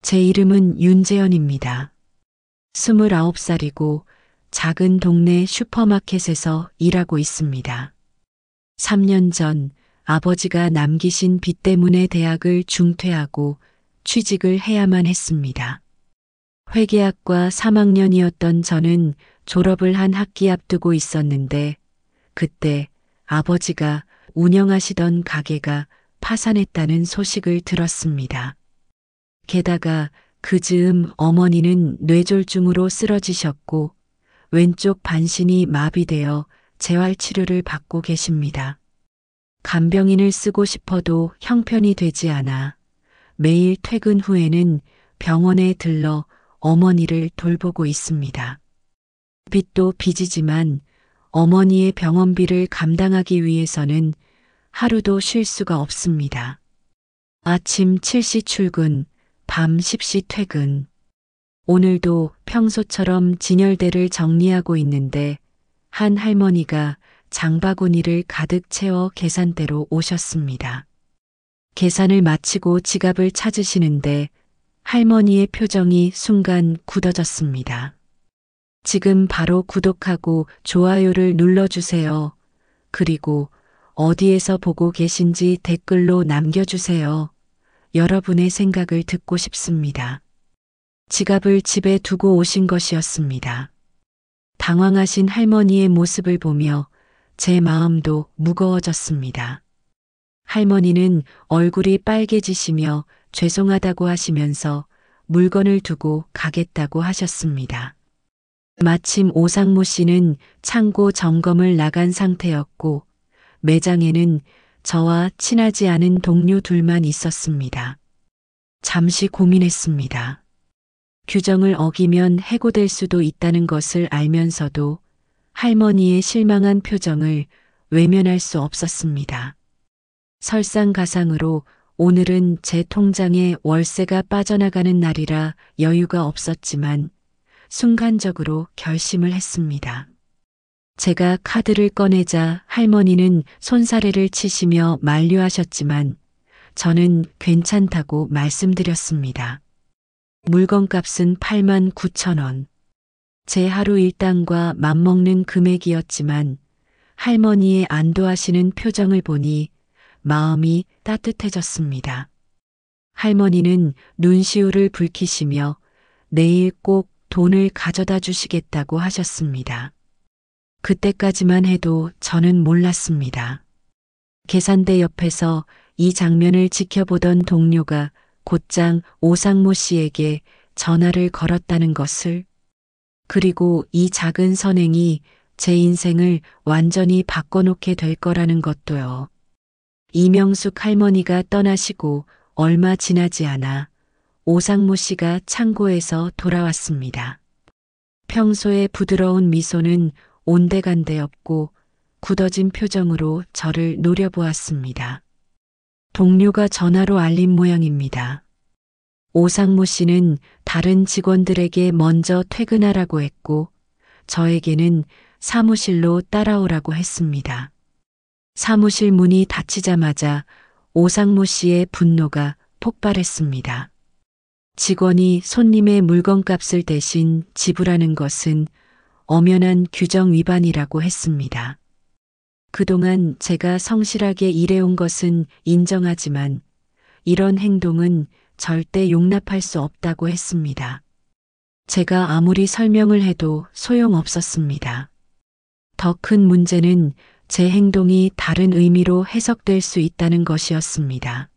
제 이름은 윤재현입니다. 29살이고 작은 동네 슈퍼마켓에서 일하고 있습니다. 3년 전 아버지가 남기신 빚 때문에 대학을 중퇴하고 취직을 해야만 했습니다. 회계학과 3학년이었던 저는 졸업을 한 학기 앞두고 있었는데 그때 아버지가 운영하시던 가게가 파산했다는 소식을 들었습니다. 게다가 그 즈음 어머니는 뇌졸중으로 쓰러지셨고 왼쪽 반신이 마비되어 재활치료를 받고 계십니다. 간병인을 쓰고 싶어도 형편이 되지 않아 매일 퇴근 후에는 병원에 들러 어머니를 돌보고 있습니다. 빚도 빚이지만 어머니의 병원비를 감당하기 위해서는 하루도 쉴 수가 없습니다. 아침 7시 출근, 밤 10시 퇴근. 오늘도 평소처럼 진열대를 정리하고 있는데 한 할머니가 장바구니를 가득 채워 계산대로 오셨습니다. 계산을 마치고 지갑을 찾으시는데 할머니의 표정이 순간 굳어졌습니다. 지금 바로 구독하고 좋아요를 눌러주세요. 그리고 어디에서 보고 계신지 댓글로 남겨주세요. 여러분의 생각을 듣고 싶습니다. 지갑을 집에 두고 오신 것이었습니다. 당황하신 할머니의 모습을 보며 제 마음도 무거워졌습니다. 할머니는 얼굴이 빨개지시며 죄송하다고 하시면서 물건을 두고 가겠다고 하셨습니다. 마침 오상무 씨는 창고 점검을 나간 상태였고 매장에는 저와 친하지 않은 동료 둘만 있었습니다. 잠시 고민했습니다. 규정을 어기면 해고될 수도 있다는 것을 알면서도 할머니의 실망한 표정을 외면할 수 없었습니다. 설상가상으로 오늘은 제 통장에 월세가 빠져나가는 날이라 여유가 없었지만 순간적으로 결심을 했습니다. 제가 카드를 꺼내자 할머니는 손사래를 치시며 만류하셨지만 저는 괜찮다고 말씀드렸습니다. 물건값은 89,000원. 제 하루 일당과 맞먹는 금액이었지만 할머니의 안도하시는 표정을 보니 마음이 따뜻해졌습니다. 할머니는 눈시울을 붉히시며 내일 꼭 돈을 가져다 주시겠다고 하셨습니다. 그때까지만 해도 저는 몰랐습니다. 계산대 옆에서 이 장면을 지켜보던 동료가 곧장 오상모 씨에게 전화를 걸었다는 것을, 그리고 이 작은 선행이 제 인생을 완전히 바꿔놓게 될 거라는 것도요. 이명숙 할머니가 떠나시고 얼마 지나지 않아 오상모 씨가 창고에서 돌아왔습니다. 평소의 부드러운 미소는 온데간데 없고 굳어진 표정으로 저를 노려보았습니다. 동료가 전화로 알린 모양입니다. 오상모 씨는 다른 직원들에게 먼저 퇴근하라고 했고 저에게는 사무실로 따라오라고 했습니다. 사무실 문이 닫히자마자 오상모 씨의 분노가 폭발했습니다. 직원이 손님의 물건값을 대신 지불하는 것은 엄연한 규정 위반이라고 했습니다. 그동안 제가 성실하게 일해온 것은 인정하지만 이런 행동은 절대 용납할 수 없다고 했습니다. 제가 아무리 설명을 해도 소용없었습니다. 더 큰 문제는 제 행동이 다른 의미로 해석될 수 있다는 것이었습니다.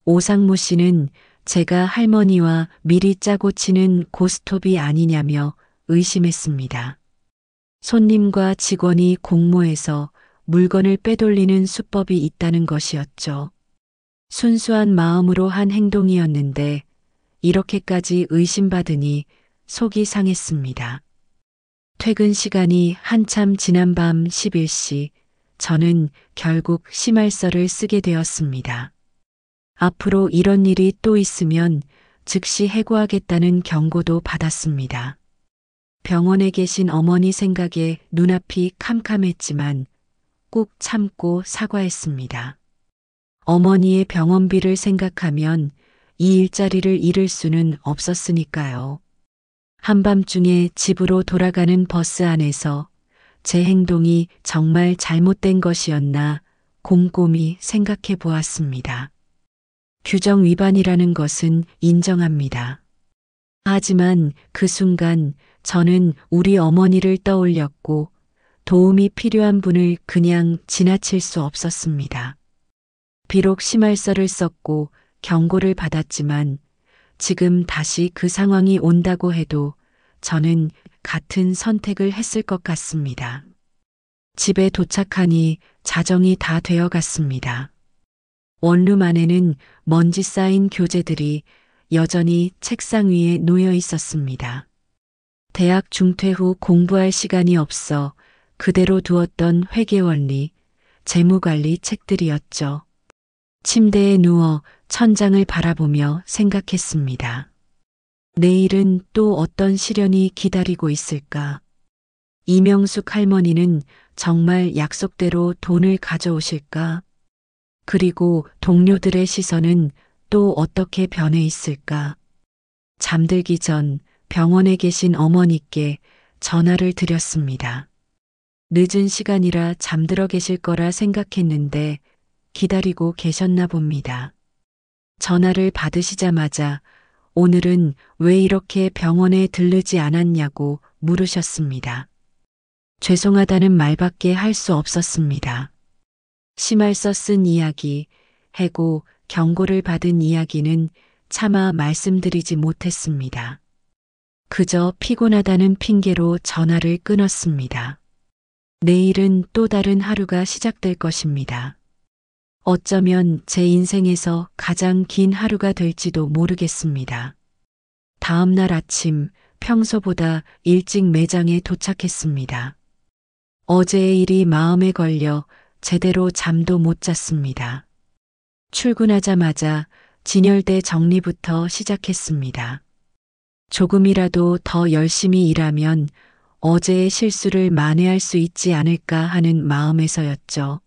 오상무 씨는 제가 할머니와 미리 짜고 치는 고스톱이 아니냐며 의심했습니다. 손님과 직원이 공모해서 물건을 빼돌리는 수법이 있다는 것이었죠. 순수한 마음으로 한 행동이었는데 이렇게까지 의심받으니 속이 상했습니다. 퇴근 시간이 한참 지난 밤 11시, 저는 결국 심할서를 쓰게 되었습니다. 앞으로 이런 일이 또 있으면 즉시 해고하겠다는 경고도 받았습니다. 병원에 계신 어머니 생각에 눈앞이 캄캄했지만 꾹 참고 사과했습니다. 어머니의 병원비를 생각하면 이 일자리를 잃을 수는 없었으니까요. 한밤중에 집으로 돌아가는 버스 안에서 제 행동이 정말 잘못된 것이었나 곰곰이 생각해 보았습니다. 규정 위반이라는 것은 인정합니다. 하지만 그 순간 저는 우리 어머니를 떠올렸고 도움이 필요한 분을 그냥 지나칠 수 없었습니다. 비록 심할서를 썼고 경고를 받았지만 지금 다시 그 상황이 온다고 해도 저는 같은 선택을 했을 것 같습니다. 집에 도착하니 자정이 다 되어 갔습니다. 원룸 안에는 먼지 쌓인 교재들이 여전히 책상 위에 놓여 있었습니다. 대학 중퇴 후 공부할 시간이 없어 그대로 두었던 회계원리, 재무관리 책들이었죠. 침대에 누워 천장을 바라보며 생각했습니다. 내일은 또 어떤 시련이 기다리고 있을까? 이명숙 할머니는 정말 약속대로 돈을 가져오실까? 그리고 동료들의 시선은 또 어떻게 변해 있을까? 잠들기 전 병원에 계신 어머니께 전화를 드렸습니다. 늦은 시간이라 잠들어 계실 거라 생각했는데 기다리고 계셨나 봅니다. 전화를 받으시자마자 오늘은 왜 이렇게 병원에 들르지 않았냐고 물으셨습니다. 죄송하다는 말밖에 할 수 없었습니다. 심할서 쓴 이야기, 해고, 경고를 받은 이야기는 차마 말씀드리지 못했습니다. 그저 피곤하다는 핑계로 전화를 끊었습니다. 내일은 또 다른 하루가 시작될 것입니다. 어쩌면 제 인생에서 가장 긴 하루가 될지도 모르겠습니다. 다음 날 아침 평소보다 일찍 매장에 도착했습니다. 어제의 일이 마음에 걸려 제대로 잠도 못 잤습니다. 출근하자마자 진열대 정리부터 시작했습니다. 조금이라도 더 열심히 일하면 어제의 실수를 만회할 수 있지 않을까 하는 마음에서였죠.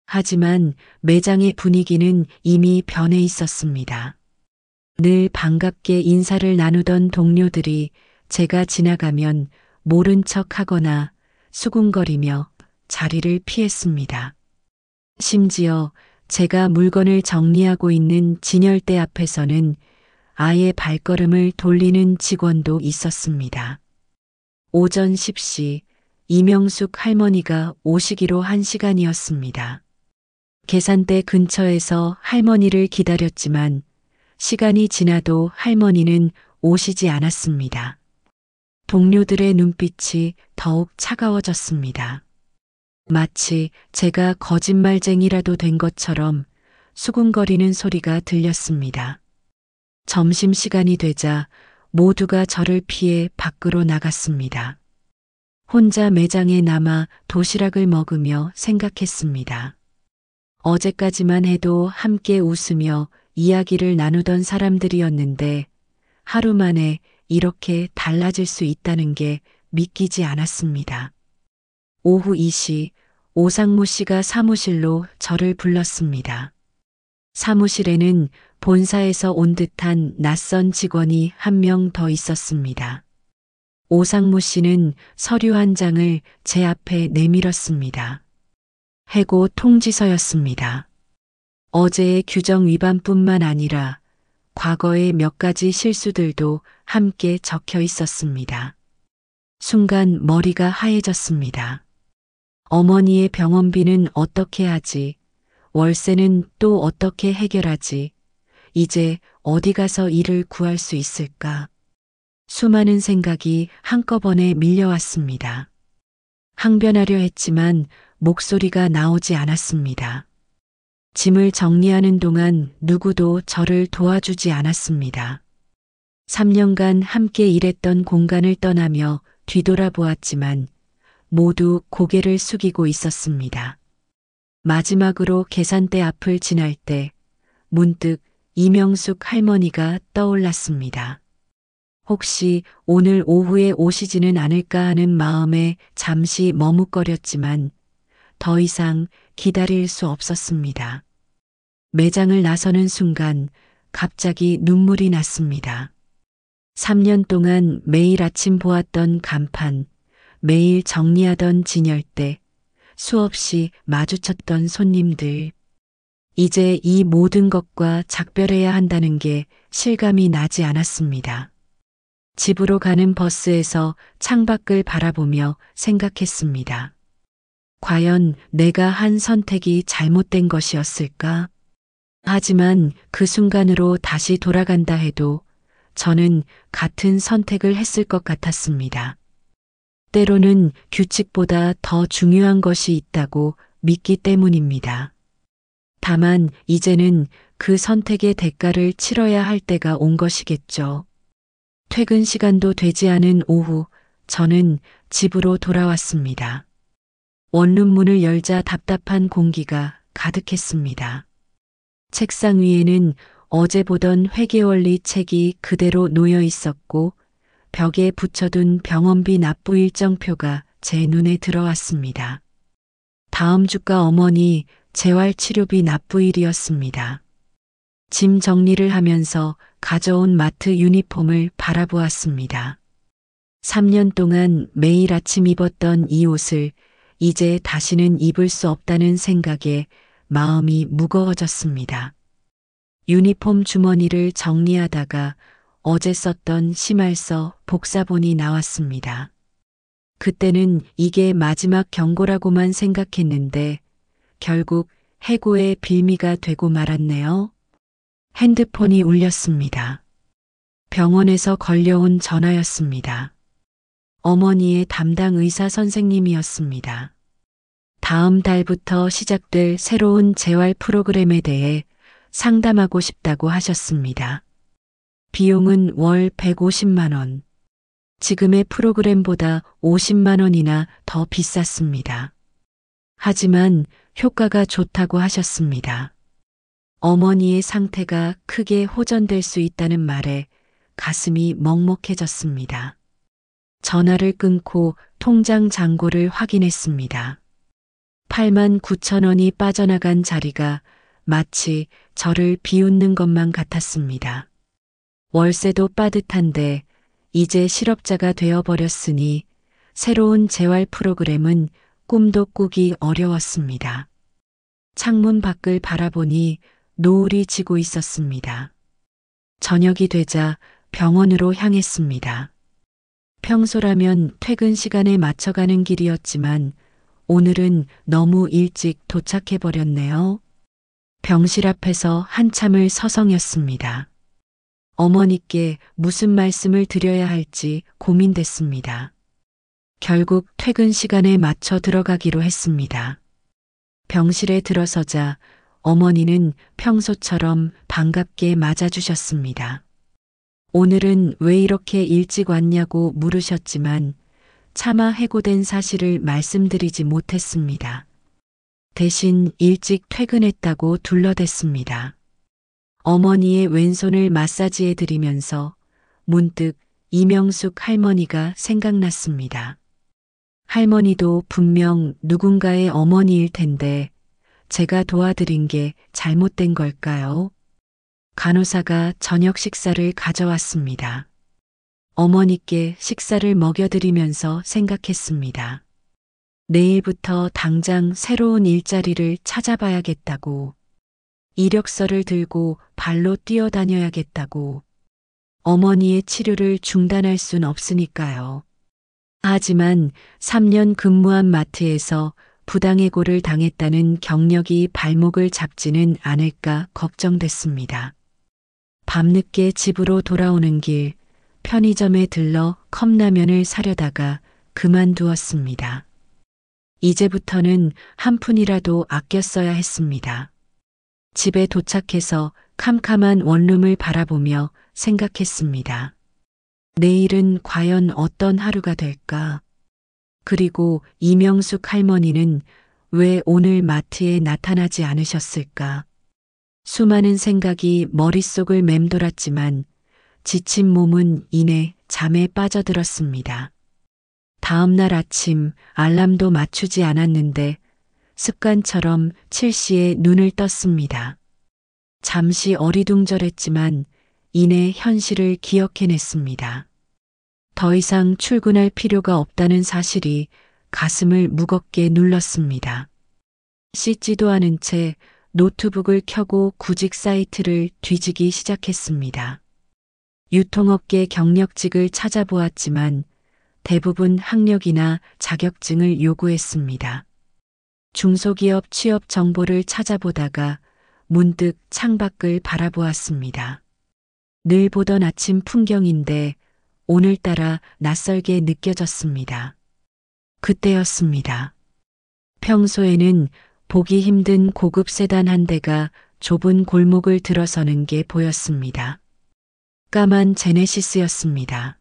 하지만 매장의 분위기는 이미 변해 있었습니다. 늘 반갑게 인사를 나누던 동료들이 제가 지나가면 모른 척 하거나 수군거리며 자리를 피했습니다. 심지어 제가 물건을 정리하고 있는 진열대 앞에서는 아예 발걸음을 돌리는 직원도 있었습니다. 오전 10시 이명숙 할머니가 오시기로 한 시간이었습니다. 계산대 근처에서 할머니를 기다렸지만 시간이 지나도 할머니는 오시지 않았습니다. 동료들의 눈빛이 더욱 차가워졌습니다. 마치 제가 거짓말쟁이라도 된 것처럼 수군거리는 소리가 들렸습니다. 점심시간이 되자 모두가 저를 피해 밖으로 나갔습니다. 혼자 매장에 남아 도시락을 먹으며 생각했습니다. 어제까지만 해도 함께 웃으며 이야기를 나누던 사람들이었는데 하루 만에 이렇게 달라질 수 있다는 게 믿기지 않았습니다. 오후 2시 오상무 씨가 사무실로 저를 불렀습니다. 사무실에는 본사에서 온 듯한 낯선 직원이 한 명 더 있었습니다. 오상무 씨는 서류 한 장을 제 앞에 내밀었습니다. 해고 통지서였습니다. 어제의 규정 위반뿐만 아니라 과거의 몇 가지 실수들도 함께 적혀 있었습니다. 순간 머리가 하얘졌습니다. 어머니의 병원비는 어떻게 하지? 월세는 또 어떻게 해결하지? 이제 어디 가서 일을 구할 수 있을까? 수많은 생각이 한꺼번에 밀려왔습니다. 항변하려 했지만 목소리가 나오지 않았습니다. 짐을 정리하는 동안 누구도 저를 도와주지 않았습니다. 3년간 함께 일했던 공간을 떠나며 뒤돌아보았지만 모두 고개를 숙이고 있었습니다. 마지막으로 계산대 앞을 지날 때 문득 이명숙 할머니가 떠올랐습니다. 혹시 오늘 오후에 오시지는 않을까 하는 마음에 잠시 머뭇거렸지만 더 이상 기다릴 수 없었습니다. 매장을 나서는 순간 갑자기 눈물이 났습니다. 3년 동안 매일 아침 보았던 간판, 매일 정리하던 진열대, 수없이 마주쳤던 손님들. 이제 이 모든 것과 작별해야 한다는 게 실감이 나지 않았습니다. 집으로 가는 버스에서 창밖을 바라보며 생각했습니다. 과연 내가 한 선택이 잘못된 것이었을까? 하지만 그 순간으로 다시 돌아간다 해도 저는 같은 선택을 했을 것 같았습니다. 때로는 규칙보다 더 중요한 것이 있다고 믿기 때문입니다. 다만 이제는 그 선택의 대가를 치러야 할 때가 온 것이겠죠. 퇴근 시간도 되지 않은 오후, 저는 집으로 돌아왔습니다. 원룸문을 열자 답답한 공기가 가득했습니다. 책상 위에는 어제 보던 회계원리 책이 그대로 놓여 있었고 벽에 붙여둔 병원비 납부 일정표가 제 눈에 들어왔습니다. 다음 주가 어머니 재활치료비 납부일이었습니다. 짐 정리를 하면서 가져온 마트 유니폼을 바라보았습니다. 3년 동안 매일 아침 입었던 이 옷을 이제 다시는 입을 수 없다는 생각에 마음이 무거워졌습니다. 유니폼 주머니를 정리하다가 어제 썼던 심할서 복사본이 나왔습니다. 그때는 이게 마지막 경고라고만 생각했는데 결국 해고의 빌미가 되고 말았네요. 핸드폰이 울렸습니다. 병원에서 걸려온 전화였습니다. 어머니의 담당 의사 선생님이었습니다. 다음 달부터 시작될 새로운 재활 프로그램에 대해 상담하고 싶다고 하셨습니다. 비용은 월 150만 원. 지금의 프로그램보다 50만 원이나 더 비쌌습니다. 하지만 효과가 좋다고 하셨습니다. 어머니의 상태가 크게 호전될 수 있다는 말에 가슴이 먹먹해졌습니다. 전화를 끊고 통장 잔고를 확인했습니다. 8만 9천 원이 빠져나간 자리가 마치 저를 비웃는 것만 같았습니다. 월세도 빠듯한데 이제 실업자가 되어버렸으니 새로운 재활 프로그램은 꿈도 꾸기 어려웠습니다. 창문 밖을 바라보니 노을이 지고 있었습니다. 저녁이 되자 병원으로 향했습니다. 평소라면 퇴근 시간에 맞춰가는 길이었지만 오늘은 너무 일찍 도착해버렸네요. 병실 앞에서 한참을 서성였습니다. 어머니께 무슨 말씀을 드려야 할지 고민됐습니다. 결국 퇴근 시간에 맞춰 들어가기로 했습니다. 병실에 들어서자 어머니는 평소처럼 반갑게 맞아주셨습니다. 오늘은 왜 이렇게 일찍 왔냐고 물으셨지만 차마 해고된 사실을 말씀드리지 못했습니다. 대신 일찍 퇴근했다고 둘러댔습니다. 어머니의 왼손을 마사지해 드리면서 문득 이명숙 할머니가 생각났습니다. 할머니도 분명 누군가의 어머니일 텐데 제가 도와드린 게 잘못된 걸까요? 간호사가 저녁 식사를 가져왔습니다. 어머니께 식사를 먹여드리면서 생각했습니다. 내일부터 당장 새로운 일자리를 찾아봐야겠다고, 이력서를 들고 발로 뛰어다녀야겠다고, 어머니의 치료를 중단할 순 없으니까요. 하지만 3년 근무한 마트에서 부당해고를 당했다는 경력이 발목을 잡지는 않을까 걱정됐습니다. 밤늦게 집으로 돌아오는 길, 편의점에 들러 컵라면을 사려다가 그만두었습니다. 이제부터는 한 푼이라도 아껴 써야 했습니다. 집에 도착해서 캄캄한 원룸을 바라보며 생각했습니다. 내일은 과연 어떤 하루가 될까? 그리고 이명숙 할머니는 왜 오늘 마트에 나타나지 않으셨을까? 수많은 생각이 머릿속을 맴돌았지만 지친 몸은 이내 잠에 빠져들었습니다. 다음 날 아침 알람도 맞추지 않았는데 습관처럼 7시에 눈을 떴습니다. 잠시 어리둥절했지만 이내 현실을 기억해냈습니다. 더 이상 출근할 필요가 없다는 사실이 가슴을 무겁게 눌렀습니다. 씻지도 않은 채 노트북을 켜고 구직 사이트를 뒤지기 시작했습니다. 유통업계 경력직을 찾아보았지만 대부분 학력이나 자격증을 요구했습니다. 중소기업 취업 정보를 찾아보다가 문득 창밖을 바라보았습니다. 늘 보던 아침 풍경인데 오늘따라 낯설게 느껴졌습니다. 그때였습니다. 평소에는 보기 힘든 고급 세단 한 대가 좁은 골목을 들어서는 게 보였습니다. 까만 제네시스였습니다.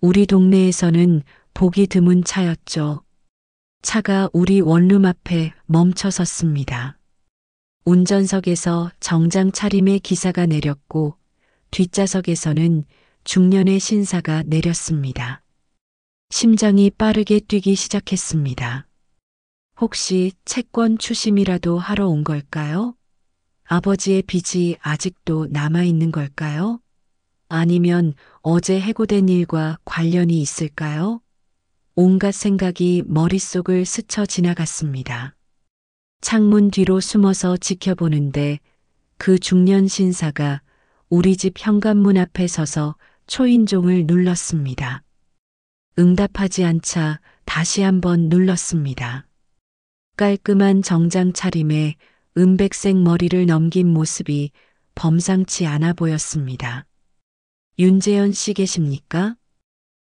우리 동네에서는 보기 드문 차였죠. 차가 우리 원룸 앞에 멈춰 섰습니다. 운전석에서 정장 차림의 기사가 내렸고 뒷좌석에서는 중년의 신사가 내렸습니다. 심장이 빠르게 뛰기 시작했습니다. 혹시 채권 추심이라도 하러 온 걸까요? 아버지의 빚이 아직도 남아있는 걸까요? 아니면 어제 해고된 일과 관련이 있을까요? 온갖 생각이 머릿속을 스쳐 지나갔습니다. 창문 뒤로 숨어서 지켜보는데 그 중년 신사가 우리 집 현관문 앞에 서서 초인종을 눌렀습니다. 응답하지 않자 다시 한번 눌렀습니다. 깔끔한 정장 차림에 은백색 머리를 넘긴 모습이 범상치 않아 보였습니다. 윤재현 씨 계십니까?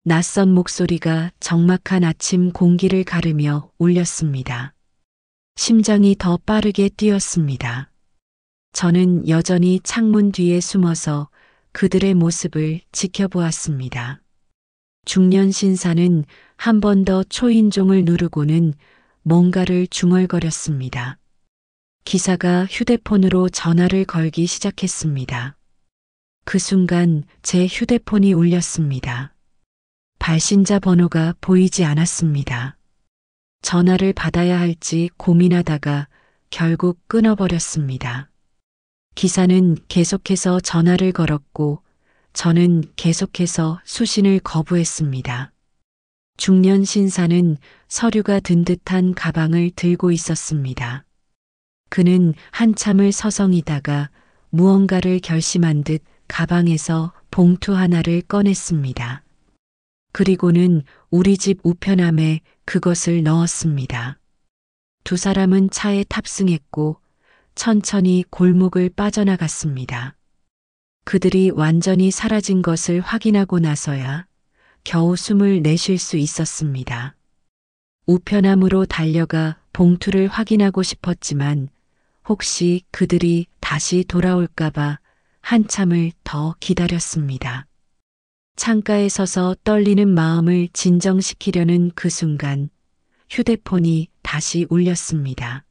낯선 목소리가 적막한 아침 공기를 가르며 울렸습니다. 심장이 더 빠르게 뛰었습니다. 저는 여전히 창문 뒤에 숨어서 그들의 모습을 지켜보았습니다. 중년 신사는 한 번 더 초인종을 누르고는 뭔가를 중얼거렸습니다. 기사가 휴대폰으로 전화를 걸기 시작했습니다. 그 순간 제 휴대폰이 울렸습니다. 발신자 번호가 보이지 않았습니다. 전화를 받아야 할지 고민하다가 결국 끊어버렸습니다. 기사는 계속해서 전화를 걸었고 저는 계속해서 수신을 거부했습니다. 중년 신사는 서류가 든 듯한 가방을 들고 있었습니다. 그는 한참을 서성이다가 무언가를 결심한 듯 가방에서 봉투 하나를 꺼냈습니다. 그리고는 우리 집 우편함에 그것을 넣었습니다. 두 사람은 차에 탑승했고 천천히 골목을 빠져나갔습니다. 그들이 완전히 사라진 것을 확인하고 나서야 겨우 숨을 내쉴 수 있었습니다. 우편함으로 달려가 봉투를 확인하고 싶었지만 혹시 그들이 다시 돌아올까봐 한참을 더 기다렸습니다. 창가에 서서 떨리는 마음을 진정시키려는 그 순간 휴대폰이 다시 울렸습니다.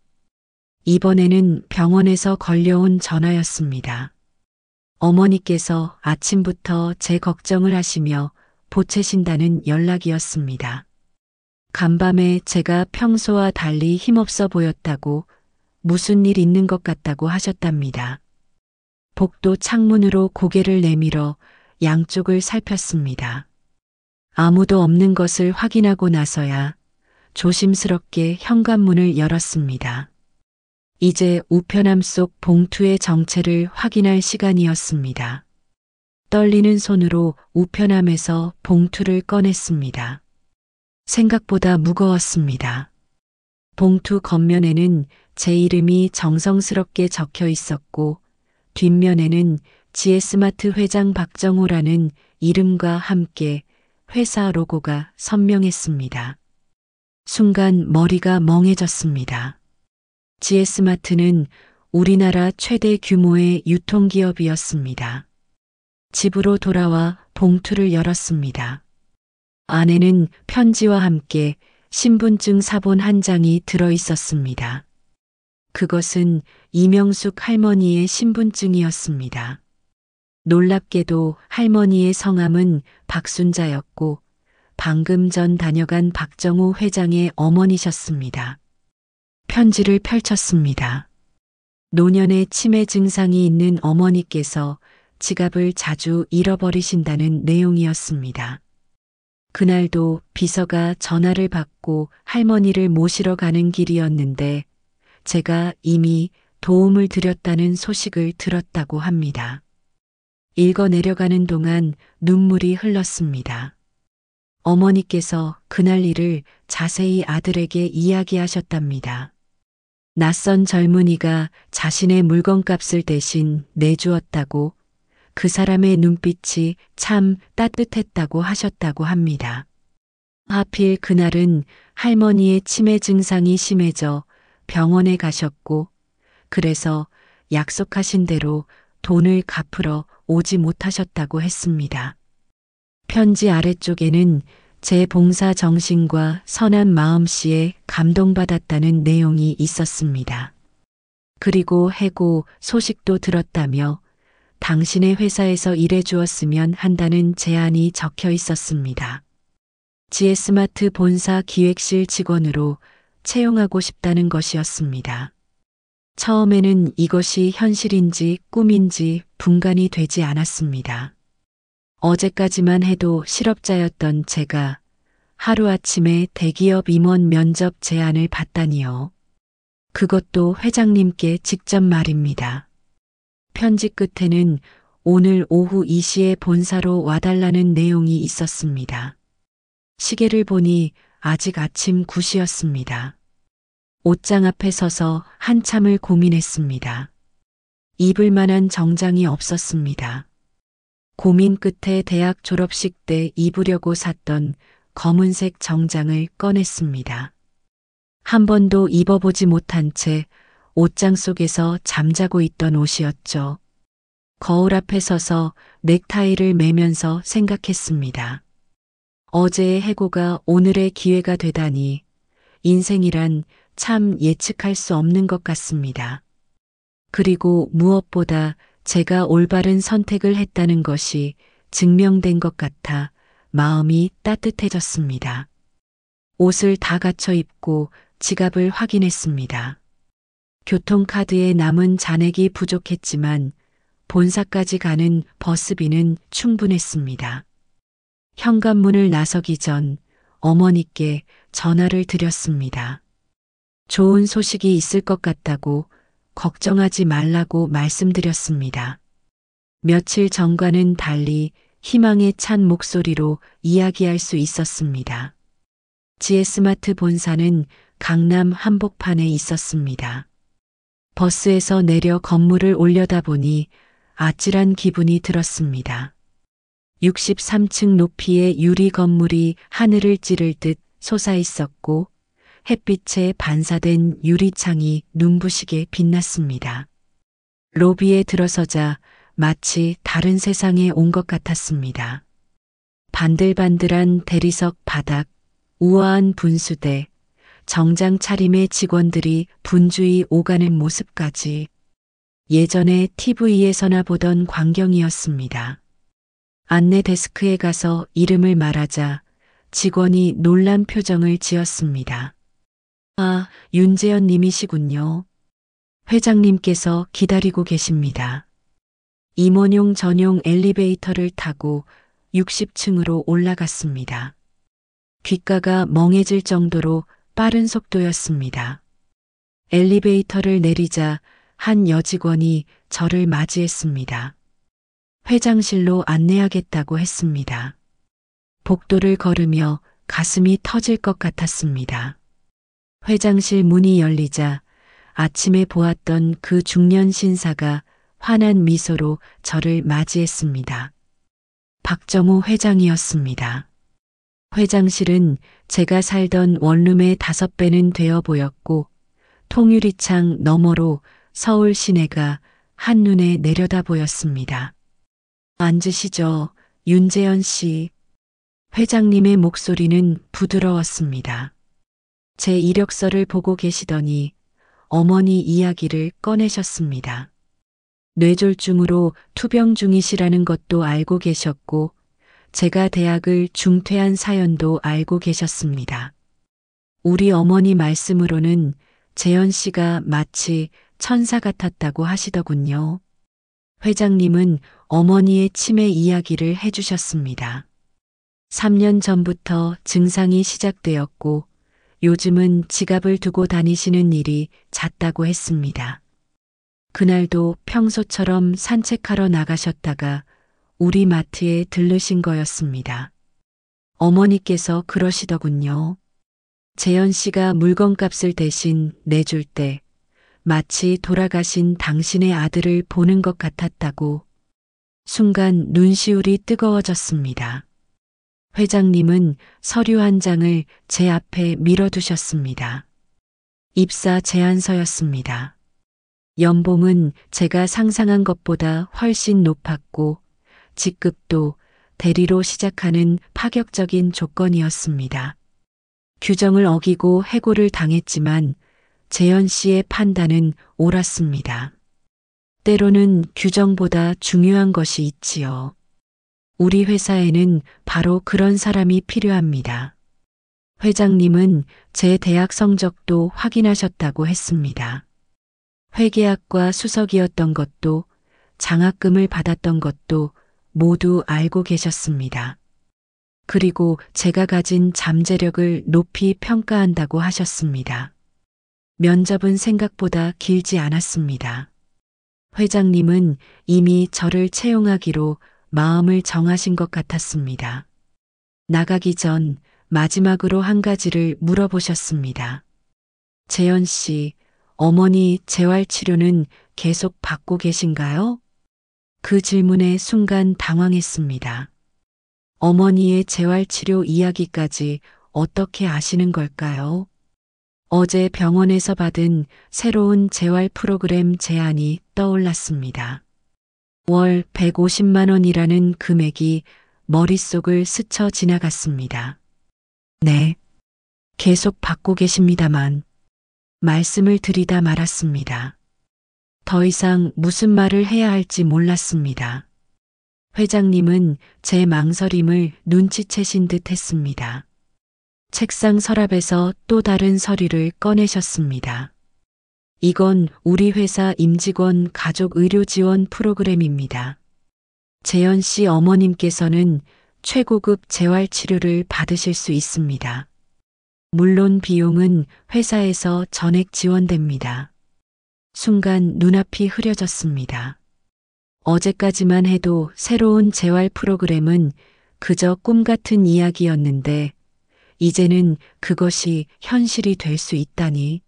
이번에는 병원에서 걸려온 전화였습니다. 어머니께서 아침부터 제 걱정을 하시며 보채신다는 연락이었습니다. 간밤에 제가 평소와 달리 힘없어 보였다고 무슨 일 있는 것 같다고 하셨답니다. 복도 창문으로 고개를 내밀어 양쪽을 살폈습니다. 아무도 없는 것을 확인하고 나서야 조심스럽게 현관문을 열었습니다. 이제 우편함 속 봉투의 정체를 확인할 시간이었습니다. 떨리는 손으로 우편함에서 봉투를 꺼냈습니다. 생각보다 무거웠습니다. 봉투 겉면에는 제 이름이 정성스럽게 적혀 있었고 뒷면에는 지에스마트 회장 박정호라는 이름과 함께 회사 로고가 선명했습니다. 순간 머리가 멍해졌습니다. 지에스마트는 우리나라 최대 규모의 유통기업이었습니다. 집으로 돌아와 봉투를 열었습니다. 안에는 편지와 함께 신분증 사본 한 장이 들어 있었습니다. 그것은 이명숙 할머니의 신분증이었습니다. 놀랍게도 할머니의 성함은 박순자였고 방금 전 다녀간 박정호 회장의 어머니셨습니다. 편지를 펼쳤습니다. 노년의 치매 증상이 있는 어머니께서 지갑을 자주 잃어버리신다는 내용이었습니다. 그날도 비서가 전화를 받고 할머니를 모시러 가는 길이었는데 제가 이미 도움을 드렸다는 소식을 들었다고 합니다. 읽어 내려가는 동안 눈물이 흘렀습니다. 어머니께서 그날 일을 자세히 아들에게 이야기하셨답니다. 낯선 젊은이가 자신의 물건값을 대신 내주었다고, 그 사람의 눈빛이 참 따뜻했다고 하셨다고 합니다. 하필 그날은 할머니의 치매 증상이 심해져 병원에 가셨고, 그래서 약속하신 대로 돈을 갚으러 오지 못하셨다고 했습니다. 편지 아래쪽에는 제 봉사 정신과 선한 마음씨에 감동받았다는 내용이 있었습니다. 그리고 해고 소식도 들었다며 당신의 회사에서 일해 주었으면 한다는 제안이 적혀 있었습니다. GS마트 본사 기획실 직원으로 채용하고 싶다는 것이었습니다. 처음에는 이것이 현실인지 꿈인지 분간이 되지 않았습니다. 어제까지만 해도 실업자였던 제가 하루아침에 대기업 임원 면접 제안을 받다니요. 그것도 회장님께 직접 말입니다. 편지 끝에는 오늘 오후 2시에 본사로 와달라는 내용이 있었습니다. 시계를 보니 아직 아침 9시였습니다. 옷장 앞에 서서 한참을 고민했습니다. 입을 만한 정장이 없었습니다. 고민 끝에 대학 졸업식 때 입으려고 샀던 검은색 정장을 꺼냈습니다. 한 번도 입어보지 못한 채 옷장 속에서 잠자고 있던 옷이었죠. 거울 앞에 서서 넥타이를 매면서 생각했습니다. 어제의 해고가 오늘의 기회가 되다니 인생이란 참 예측할 수 없는 것 같습니다. 그리고 무엇보다 제가 올바른 선택을 했다는 것이 증명된 것 같아 마음이 따뜻해졌습니다. 옷을 다 갖춰 입고 지갑을 확인했습니다. 교통카드에 남은 잔액이 부족했지만 본사까지 가는 버스비는 충분했습니다. 현관문을 나서기 전 어머니께 전화를 드렸습니다. 좋은 소식이 있을 것 같다고, 걱정하지 말라고 말씀드렸습니다. 며칠 전과는 달리 희망에 찬 목소리로 이야기할 수 있었습니다. GS마트 본사는 강남 한복판에 있었습니다. 버스에서 내려 건물을 올려다보니 아찔한 기분이 들었습니다. 63층 높이의 유리 건물이 하늘을 찌를 듯 솟아 있었고 햇빛에 반사된 유리창이 눈부시게 빛났습니다. 로비에 들어서자 마치 다른 세상에 온 것 같았습니다. 반들반들한 대리석 바닥, 우아한 분수대, 정장 차림의 직원들이 분주히 오가는 모습까지 예전에 TV에서나 보던 광경이었습니다. 안내 데스크에 가서 이름을 말하자 직원이 놀란 표정을 지었습니다. 아, 윤재현 님이시군요. 회장님께서 기다리고 계십니다. 임원용 전용 엘리베이터를 타고 60층으로 올라갔습니다. 귓가가 멍해질 정도로 빠른 속도였습니다. 엘리베이터를 내리자 한 여직원이 저를 맞이했습니다. 회장실로 안내하겠다고 했습니다. 복도를 걸으며 가슴이 터질 것 같았습니다. 회장실 문이 열리자 아침에 보았던 그 중년 신사가 환한 미소로 저를 맞이했습니다. 박정호 회장이었습니다. 회장실은 제가 살던 원룸의 5배는 되어 보였고 통유리창 너머로 서울 시내가 한눈에 내려다 보였습니다. 앉으시죠, 윤재현 씨. 회장님의 목소리는 부드러웠습니다. 제 이력서를 보고 계시더니 어머니 이야기를 꺼내셨습니다. 뇌졸중으로 투병 중이시라는 것도 알고 계셨고 제가 대학을 중퇴한 사연도 알고 계셨습니다. 우리 어머니 말씀으로는 재현 씨가 마치 천사 같았다고 하시더군요. 회장님은 어머니의 치매 이야기를 해주셨습니다. 3년 전부터 증상이 시작되었고 요즘은 지갑을 두고 다니시는 일이 잦다고 했습니다. 그날도 평소처럼 산책하러 나가셨다가 우리 마트에 들르신 거였습니다. 어머니께서 그러시더군요. 재현 씨가 물건값을 대신 내줄 때 마치 돌아가신 당신의 아들을 보는 것 같았다고. 순간 눈시울이 뜨거워졌습니다. 회장님은 서류 한 장을 제 앞에 밀어두셨습니다. 입사 제안서였습니다. 연봉은 제가 상상한 것보다 훨씬 높았고 직급도 대리로 시작하는 파격적인 조건이었습니다. 규정을 어기고 해고를 당했지만 재현 씨의 판단은 옳았습니다. 때로는 규정보다 중요한 것이 있지요. 우리 회사에는 바로 그런 사람이 필요합니다. 회장님은 제 대학 성적도 확인하셨다고 했습니다. 회계학과 수석이었던 것도 장학금을 받았던 것도 모두 알고 계셨습니다. 그리고 제가 가진 잠재력을 높이 평가한다고 하셨습니다. 면접은 생각보다 길지 않았습니다. 회장님은 이미 저를 채용하기로 마음을 정하신 것 같았습니다. 나가기 전 마지막으로 한 가지를 물어보셨습니다. 재현 씨, 어머니 재활치료는 계속 받고 계신가요? 그 질문에 순간 당황했습니다. 어머니의 재활치료 이야기까지 어떻게 아시는 걸까요? 어제 병원에서 받은 새로운 재활 프로그램 제안이 떠올랐습니다. 월 150만 원이라는 금액이 머릿속을 스쳐 지나갔습니다. 네, 계속 받고 계십니다만 말씀을 드리다 말았습니다. 더 이상 무슨 말을 해야 할지 몰랐습니다. 회장님은 제 망설임을 눈치채신 듯 했습니다. 책상 서랍에서 또 다른 서류를 꺼내셨습니다. 이건 우리 회사 임직원 가족 의료 지원 프로그램입니다. 재현 씨 어머님께서는 최고급 재활치료를 받으실 수 있습니다. 물론 비용은 회사에서 전액 지원됩니다. 순간 눈앞이 흐려졌습니다. 어제까지만 해도 새로운 재활 프로그램은 그저 꿈 같은 이야기였는데 이제는 그것이 현실이 될 수 있다니.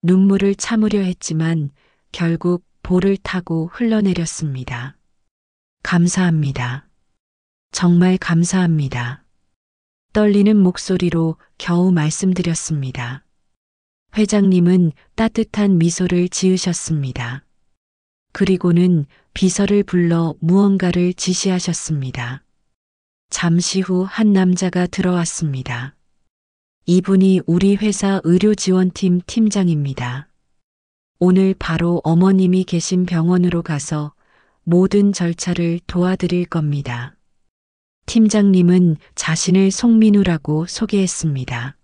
눈물을 참으려 했지만 결국 볼을 타고 흘러내렸습니다. 감사합니다. 정말 감사합니다. 떨리는 목소리로 겨우 말씀드렸습니다. 회장님은 따뜻한 미소를 지으셨습니다. 그리고는 비서를 불러 무언가를 지시하셨습니다. 잠시 후 한 남자가 들어왔습니다. 이분이 우리 회사 의료지원팀 팀장입니다. 오늘 바로 어머님이 계신 병원으로 가서 모든 절차를 도와드릴 겁니다. 팀장님은 자신을 송민우라고 소개했습니다.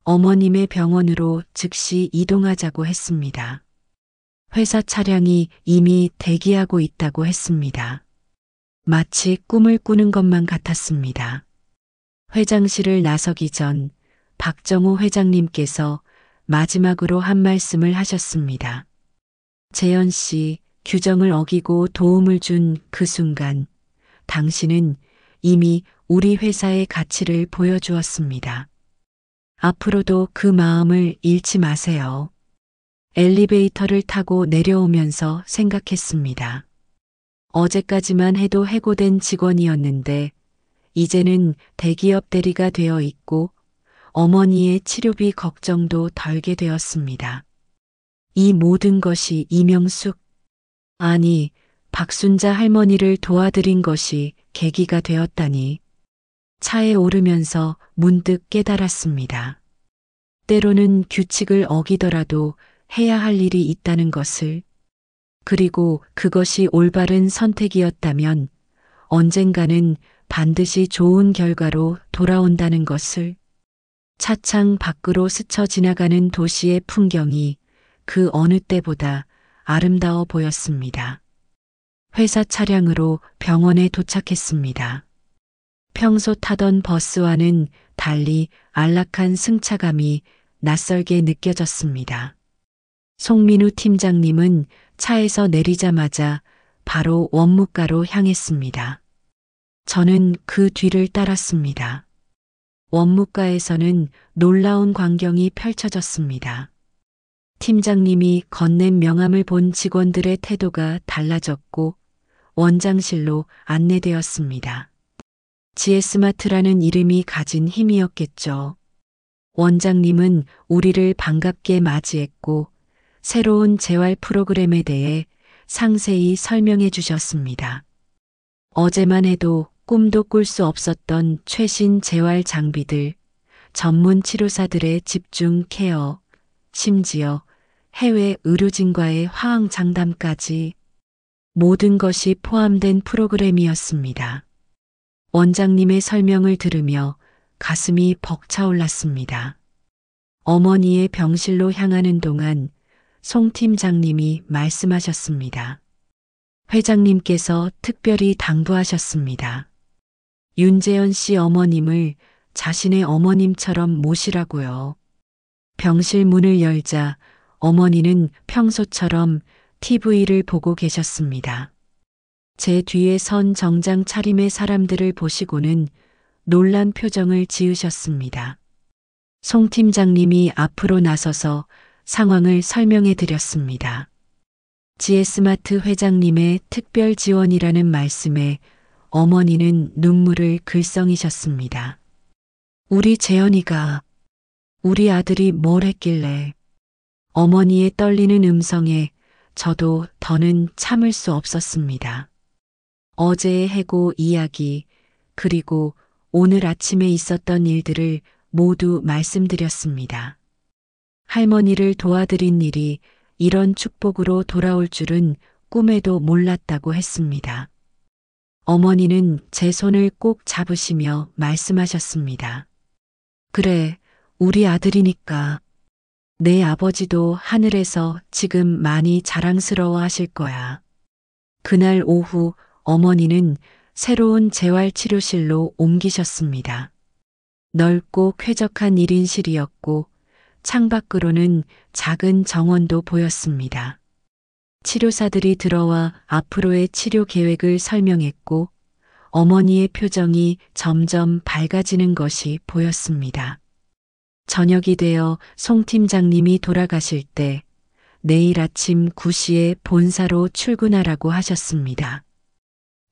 어머님의 병원으로 즉시 이동하자고 했습니다. 회사 차량이 이미 대기하고 있다고 했습니다. 마치 꿈을 꾸는 것만 같았습니다. 회장실을 나서기 전 박정호 회장님께서 마지막으로 한 말씀을 하셨습니다. 재현 씨, 규정을 어기고 도움을 준 그 순간 당신은 이미 우리 회사의 가치를 보여주었습니다. 앞으로도 그 마음을 잃지 마세요. 엘리베이터를 타고 내려오면서 생각했습니다. 어제까지만 해도 해고된 직원이었는데 이제는 대기업 대리가 되어 있고 어머니의 치료비 걱정도 덜게 되었습니다. 이 모든 것이 이명숙, 아니 박순자 할머니를 도와드린 것이 계기가 되었다니. 차에 오르면서 문득 깨달았습니다. 때로는 규칙을 어기더라도 해야 할 일이 있다는 것을, 그리고 그것이 올바른 선택이었다면 언젠가는 반드시 좋은 결과로 돌아온다는 것을. 차창 밖으로 스쳐 지나가는 도시의 풍경이 그 어느 때보다 아름다워 보였습니다. 회사 차량으로 병원에 도착했습니다. 평소 타던 버스와는 달리 안락한 승차감이 낯설게 느껴졌습니다. 송민우 팀장님은 차에서 내리자마자 바로 원무가로 향했습니다. 저는 그 뒤를 따랐습니다. 원무가에서는 놀라운 광경이 펼쳐졌습니다. 팀장님이 건넨 명함을 본 직원들의 태도가 달라졌고 원장실로 안내되었습니다. GS마트라는 이름이 가진 힘이었겠죠. 원장님은 우리를 반갑게 맞이했고 새로운 재활 프로그램에 대해 상세히 설명해 주셨습니다. 어제만 해도 꿈도 꿀 수 없었던 최신 재활 장비들, 전문 치료사들의 집중 케어, 심지어 해외 의료진과의 화학 장담까지 모든 것이 포함된 프로그램이었습니다. 원장님의 설명을 들으며 가슴이 벅차올랐습니다. 어머니의 병실로 향하는 동안 송 팀장님이 말씀하셨습니다. 회장님께서 특별히 당부하셨습니다. 윤재현 씨 어머님을 자신의 어머님처럼 모시라고요. 병실 문을 열자 어머니는 평소처럼 TV를 보고 계셨습니다. 제 뒤에 선 정장 차림의 사람들을 보시고는 놀란 표정을 지으셨습니다. 송 팀장님이 앞으로 나서서 상황을 설명해 드렸습니다. GS마트 회장님의 특별 지원이라는 말씀에 어머니는 눈물을 글썽이셨습니다. 우리 재현이가, 우리 아들이 뭘 했길래. 어머니의 떨리는 음성에 저도 더는 참을 수 없었습니다. 어제의 해고 이야기, 그리고 오늘 아침에 있었던 일들을 모두 말씀드렸습니다. 할머니를 도와드린 일이 이런 축복으로 돌아올 줄은 꿈에도 몰랐다고 했습니다. 어머니는 제 손을 꼭 잡으시며 말씀하셨습니다. 그래, 우리 아들이니까. 내 아버지도 하늘에서 지금 많이 자랑스러워 하실 거야. 그날 오후 어머니는 새로운 재활치료실로 옮기셨습니다. 넓고 쾌적한 1인실이었고 창밖으로는 작은 정원도 보였습니다. 치료사들이 들어와 앞으로의 치료 계획을 설명했고 어머니의 표정이 점점 밝아지는 것이 보였습니다. 저녁이 되어 송 팀장님이 돌아가실 때 내일 아침 9시에 본사로 출근하라고 하셨습니다.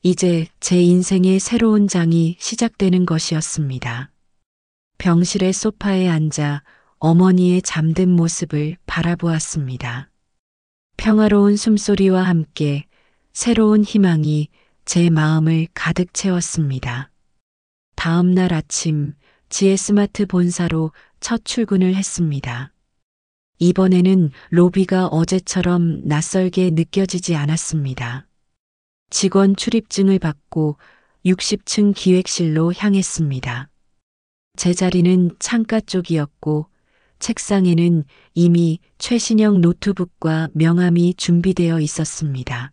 이제 제 인생의 새로운 장이 시작되는 것이었습니다. 병실의 소파에 앉아 어머니의 잠든 모습을 바라보았습니다. 평화로운 숨소리와 함께 새로운 희망이 제 마음을 가득 채웠습니다. 다음 날 아침 GS마트 본사로 첫 출근을 했습니다. 이번에는 로비가 어제처럼 낯설게 느껴지지 않았습니다. 직원 출입증을 받고 60층 기획실로 향했습니다. 제 자리는 창가 쪽이었고 책상에는 이미 최신형 노트북과 명함이 준비되어 있었습니다.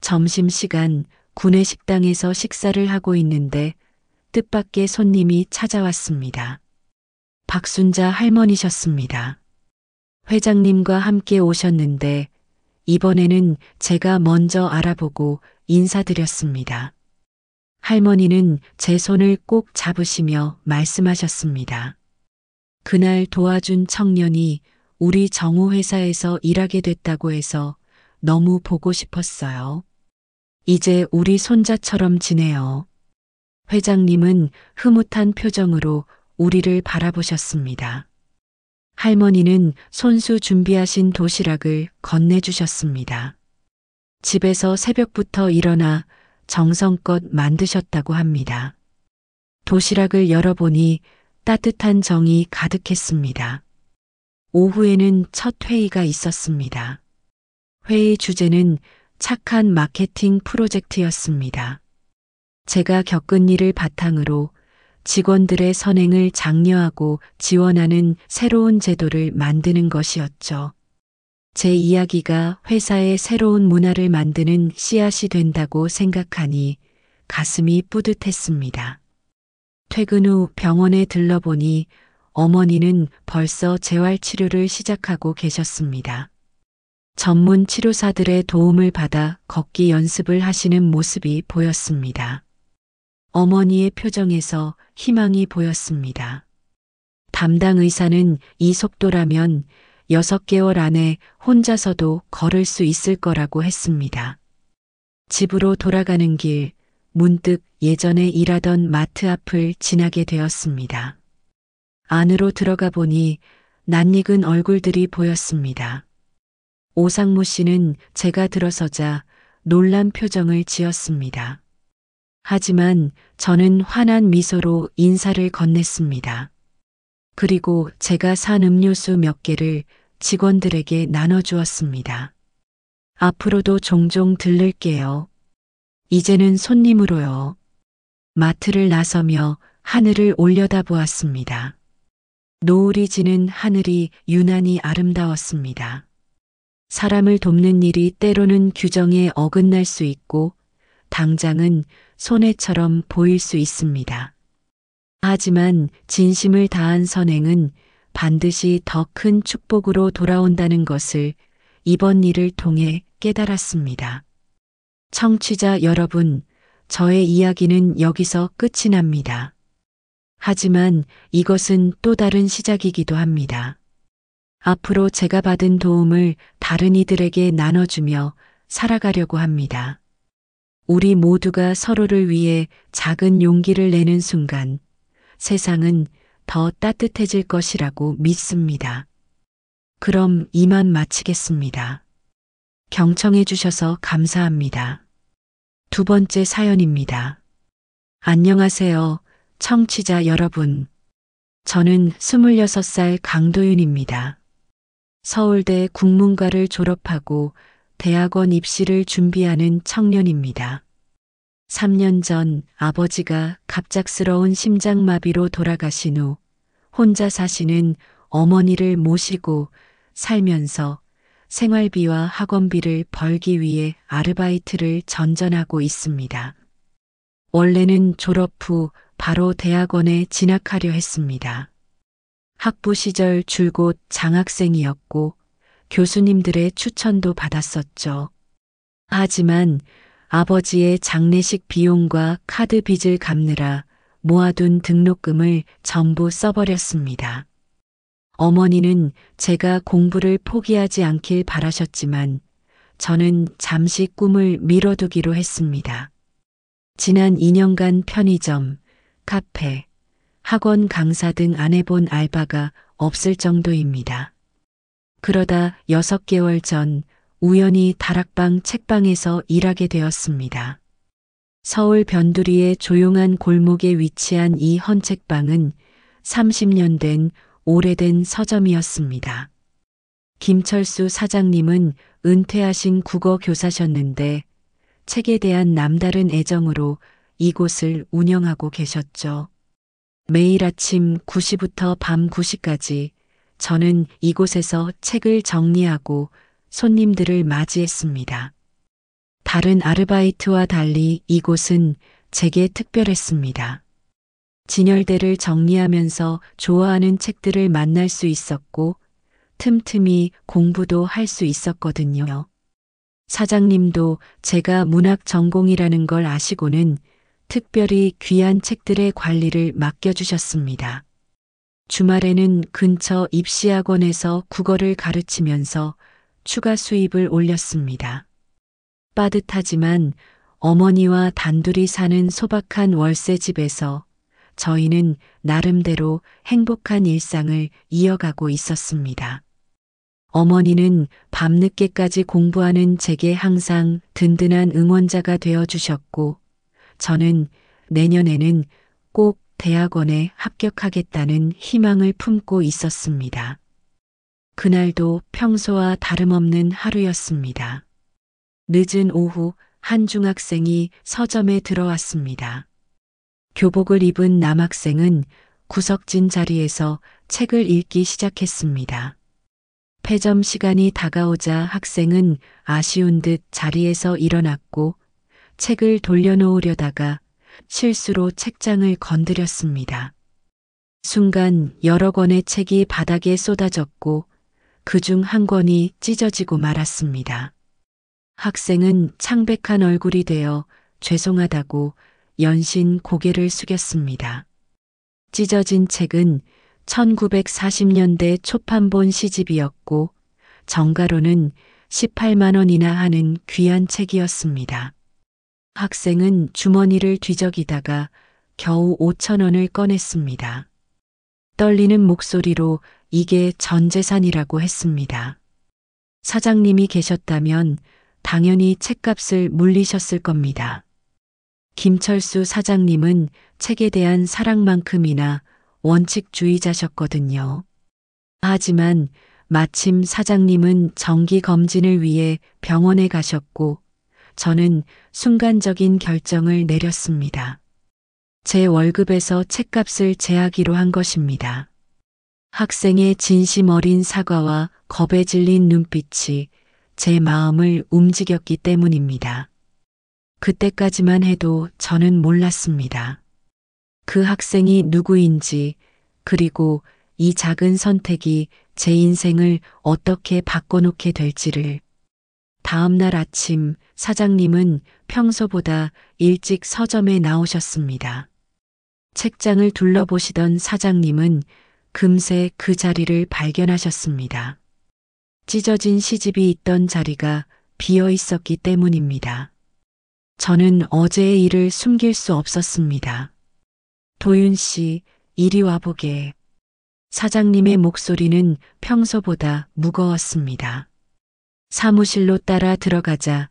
점심시간 구내식당에서 식사를 하고 있는데 뜻밖의 손님이 찾아왔습니다. 박순자 할머니셨습니다. 회장님과 함께 오셨는데 이번에는 제가 먼저 알아보고 인사드렸습니다. 할머니는 제 손을 꼭 잡으시며 말씀하셨습니다. 그날 도와준 청년이 우리 정우 회사에서 일하게 됐다고 해서 너무 보고 싶었어요. 이제 우리 손자처럼 지내요. 회장님은 흐뭇한 표정으로 우리를 바라보셨습니다. 할머니는 손수 준비하신 도시락을 건네주셨습니다. 집에서 새벽부터 일어나 정성껏 만드셨다고 합니다. 도시락을 열어보니 따뜻한 정이 가득했습니다. 오후에는 첫 회의가 있었습니다. 회의 주제는 착한 마케팅 프로젝트였습니다. 제가 겪은 일을 바탕으로 직원들의 선행을 장려하고 지원하는 새로운 제도를 만드는 것이었죠. 제 이야기가 회사의 새로운 문화를 만드는 씨앗이 된다고 생각하니 가슴이 뿌듯했습니다. 퇴근 후 병원에 들러보니 어머니는 벌써 재활치료를 시작하고 계셨습니다. 전문 치료사들의 도움을 받아 걷기 연습을 하시는 모습이 보였습니다. 어머니의 표정에서 희망이 보였습니다. 담당 의사는 이 속도라면 6개월 안에 혼자서도 걸을 수 있을 거라고 했습니다. 집으로 돌아가는 길, 문득 예전에 일하던 마트 앞을 지나게 되었습니다. 안으로 들어가 보니 낯익은 얼굴들이 보였습니다. 오상무 씨는 제가 들어서자 놀란 표정을 지었습니다. 하지만 저는 환한 미소로 인사를 건넸습니다. 그리고 제가 산 음료수 몇 개를 직원들에게 나눠주었습니다. 앞으로도 종종 들를게요. 이제는 손님으로요. 마트를 나서며 하늘을 올려다보았습니다. 노을이 지는 하늘이 유난히 아름다웠습니다. 사람을 돕는 일이 때로는 규정에 어긋날 수 있고 당장은 손해처럼 보일 수 있습니다. 하지만 진심을 다한 선행은 반드시 더 큰 축복으로 돌아온다는 것을 이번 일을 통해 깨달았습니다. 청취자 여러분, 저의 이야기는 여기서 끝이 납니다. 하지만 이것은 또 다른 시작이기도 합니다. 앞으로 제가 받은 도움을 다른 이들에게 나눠주며 살아가려고 합니다. 우리 모두가 서로를 위해 작은 용기를 내는 순간 세상은 더 따뜻해질 것이라고 믿습니다. 그럼 이만 마치겠습니다. 경청해 주셔서 감사합니다. 두 번째 사연입니다. 안녕하세요, 청취자 여러분. 저는 26살 강도윤입니다. 서울대 국문과를 졸업하고 대학원 입시를 준비하는 청년입니다. 3년 전 아버지가 갑작스러운 심장마비로 돌아가신 후 혼자 사시는 어머니를 모시고 살면서 생활비와 학원비를 벌기 위해 아르바이트를 전전하고 있습니다. 원래는 졸업 후 바로 대학원에 진학하려 했습니다. 학부 시절 줄곧 장학생이었고 교수님들의 추천도 받았었죠. 하지만 아버지의 장례식 비용과 카드 빚을 갚느라 모아둔 등록금을 전부 써버렸습니다. 어머니는 제가 공부를 포기하지 않길 바라셨지만 저는 잠시 꿈을 미뤄두기로 했습니다. 지난 2년간 편의점, 카페, 학원 강사 등 안 해본 알바가 없을 정도입니다. 그러다 6개월 전 우연히 다락방 책방에서 일하게 되었습니다. 서울 변두리의 조용한 골목에 위치한 이 헌책방은 30년 된 오래된 서점이었습니다. 김철수 사장님은 은퇴하신 국어 교사셨는데 책에 대한 남다른 애정으로 이곳을 운영하고 계셨죠. 매일 아침 9시부터 밤 9시까지 저는 이곳에서 책을 정리하고 손님들을 맞이했습니다. 다른 아르바이트와 달리 이곳은 제게 특별했습니다. 진열대를 정리하면서 좋아하는 책들을 만날 수 있었고 틈틈이 공부도 할 수 있었거든요. 사장님도 제가 문학 전공이라는 걸 아시고는 특별히 귀한 책들의 관리를 맡겨주셨습니다. 주말에는 근처 입시학원에서 국어를 가르치면서 추가 수입을 올렸습니다. 빠듯하지만 어머니와 단둘이 사는 소박한 월세집에서 저희는 나름대로 행복한 일상을 이어가고 있었습니다. 어머니는 밤늦게까지 공부하는 제게 항상 든든한 응원자가 되어주셨고 저는 내년에는 꼭 대학원에 합격하겠다는 희망을 품고 있었습니다. 그날도 평소와 다름없는 하루였습니다. 늦은 오후 한 중학생이 서점에 들어왔습니다. 교복을 입은 남학생은 구석진 자리에서 책을 읽기 시작했습니다. 폐점 시간이 다가오자 학생은 아쉬운 듯 자리에서 일어났고 책을 돌려놓으려다가 실수로 책장을 건드렸습니다. 순간 여러 권의 책이 바닥에 쏟아졌고 그중 한 권이 찢어지고 말았습니다. 학생은 창백한 얼굴이 되어 죄송하다고 연신 고개를 숙였습니다. 찢어진 책은 1940년대 초판본 시집이었고 정가로는 18만 원이나 하는 귀한 책이었습니다. 학생은 주머니를 뒤적이다가 겨우 5천 원을 꺼냈습니다. 떨리는 목소리로 이게 전 재산이라고 했습니다. 사장님이 계셨다면 당연히 책값을 물리셨을 겁니다. 김철수 사장님은 책에 대한 사랑만큼이나 원칙주의자셨거든요. 하지만 마침 사장님은 정기 검진을 위해 병원에 가셨고 저는 순간적인 결정을 내렸습니다. 제 월급에서 책값을 제하기로 한 것입니다. 학생의 진심 어린 사과와 겁에 질린 눈빛이 제 마음을 움직였기 때문입니다. 그때까지만 해도 저는 몰랐습니다. 그 학생이 누구인지, 그리고 이 작은 선택이 제 인생을 어떻게 바꿔놓게 될지를. 다음 날 아침 사장님은 평소보다 일찍 서점에 나오셨습니다. 책장을 둘러보시던 사장님은 금세 그 자리를 발견하셨습니다. 찢어진 시집이 있던 자리가 비어 있었기 때문입니다. 저는 어제의 일을 숨길 수 없었습니다. 도윤 씨, 이리 와보게. 사장님의 목소리는 평소보다 무거웠습니다. 사무실로 따라 들어가자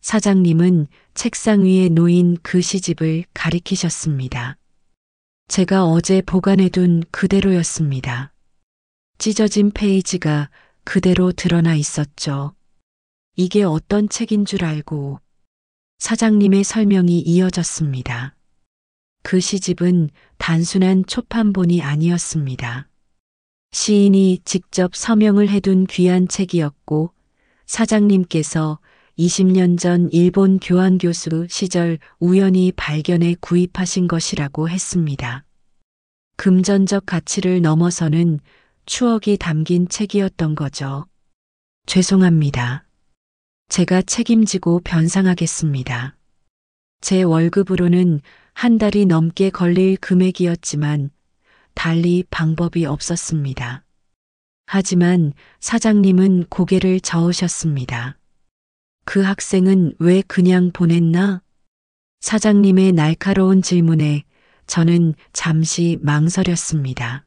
사장님은 책상 위에 놓인 그 시집을 가리키셨습니다. 제가 어제 보관해둔 그대로였습니다. 찢어진 페이지가 그대로 드러나 있었죠. 이게 어떤 책인 줄 알고 사장님의 설명이 이어졌습니다. 그 시집은 단순한 초판본이 아니었습니다. 시인이 직접 서명을 해둔 귀한 책이었고 사장님께서 20년 전 일본 교환교수 시절 우연히 발견해 구입하신 것이라고 했습니다. 금전적 가치를 넘어서는 추억이 담긴 책이었던 거죠. 죄송합니다. 제가 책임지고 변상하겠습니다. 제 월급으로는 한 달이 넘게 걸릴 금액이었지만 달리 방법이 없었습니다. 하지만 사장님은 고개를 저으셨습니다. 그 학생은 왜 그냥 보냈나? 사장님의 날카로운 질문에 저는 잠시 망설였습니다.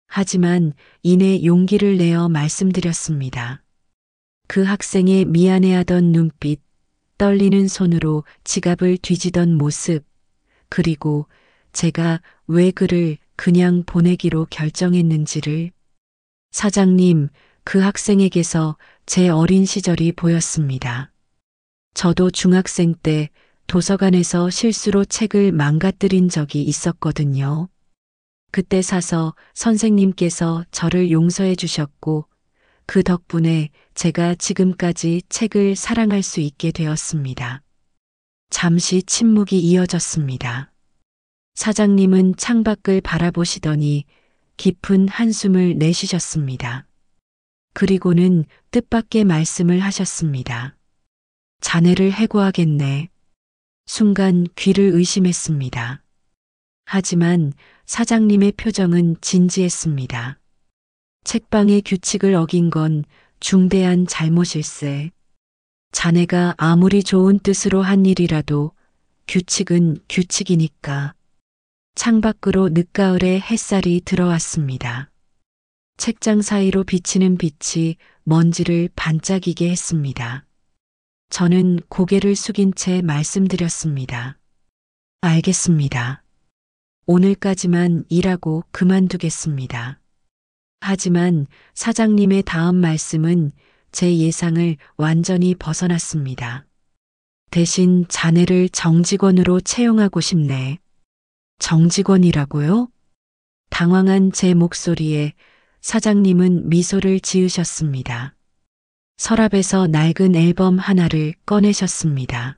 하지만 이내 용기를 내어 말씀드렸습니다. 그 학생의 미안해하던 눈빛, 떨리는 손으로 지갑을 뒤지던 모습, 그리고 제가 왜 그를 그냥 보내기로 결정했는지를. 사장님, 그 학생에게서 제 어린 시절이 보였습니다. 저도 중학생 때 도서관에서 실수로 책을 망가뜨린 적이 있었거든요. 그때 사서 선생님께서 저를 용서해 주셨고 그 덕분에 제가 지금까지 책을 사랑할 수 있게 되었습니다. 잠시 침묵이 이어졌습니다. 사장님은 창밖을 바라보시더니 깊은 한숨을 내쉬셨습니다. 그리고는 뜻밖의 말씀을 하셨습니다. 자네를 해고하겠네. 순간 귀를 의심했습니다. 하지만 사장님의 표정은 진지했습니다. 책방의 규칙을 어긴 건 중대한 잘못일세. 자네가 아무리 좋은 뜻으로 한 일이라도 규칙은 규칙이니까. 창밖으로 늦가을에 햇살이 들어왔습니다. 책장 사이로 비치는 빛이 먼지를 반짝이게 했습니다. 저는 고개를 숙인 채 말씀드렸습니다. 알겠습니다. 오늘까지만 일하고 그만두겠습니다. 하지만 사장님의 다음 말씀은 제 예상을 완전히 벗어났습니다. 대신 자네를 정직원으로 채용하고 싶네. 정직원이라고요? 당황한 제 목소리에 사장님은 미소를 지으셨습니다. 서랍에서 낡은 앨범 하나를 꺼내셨습니다.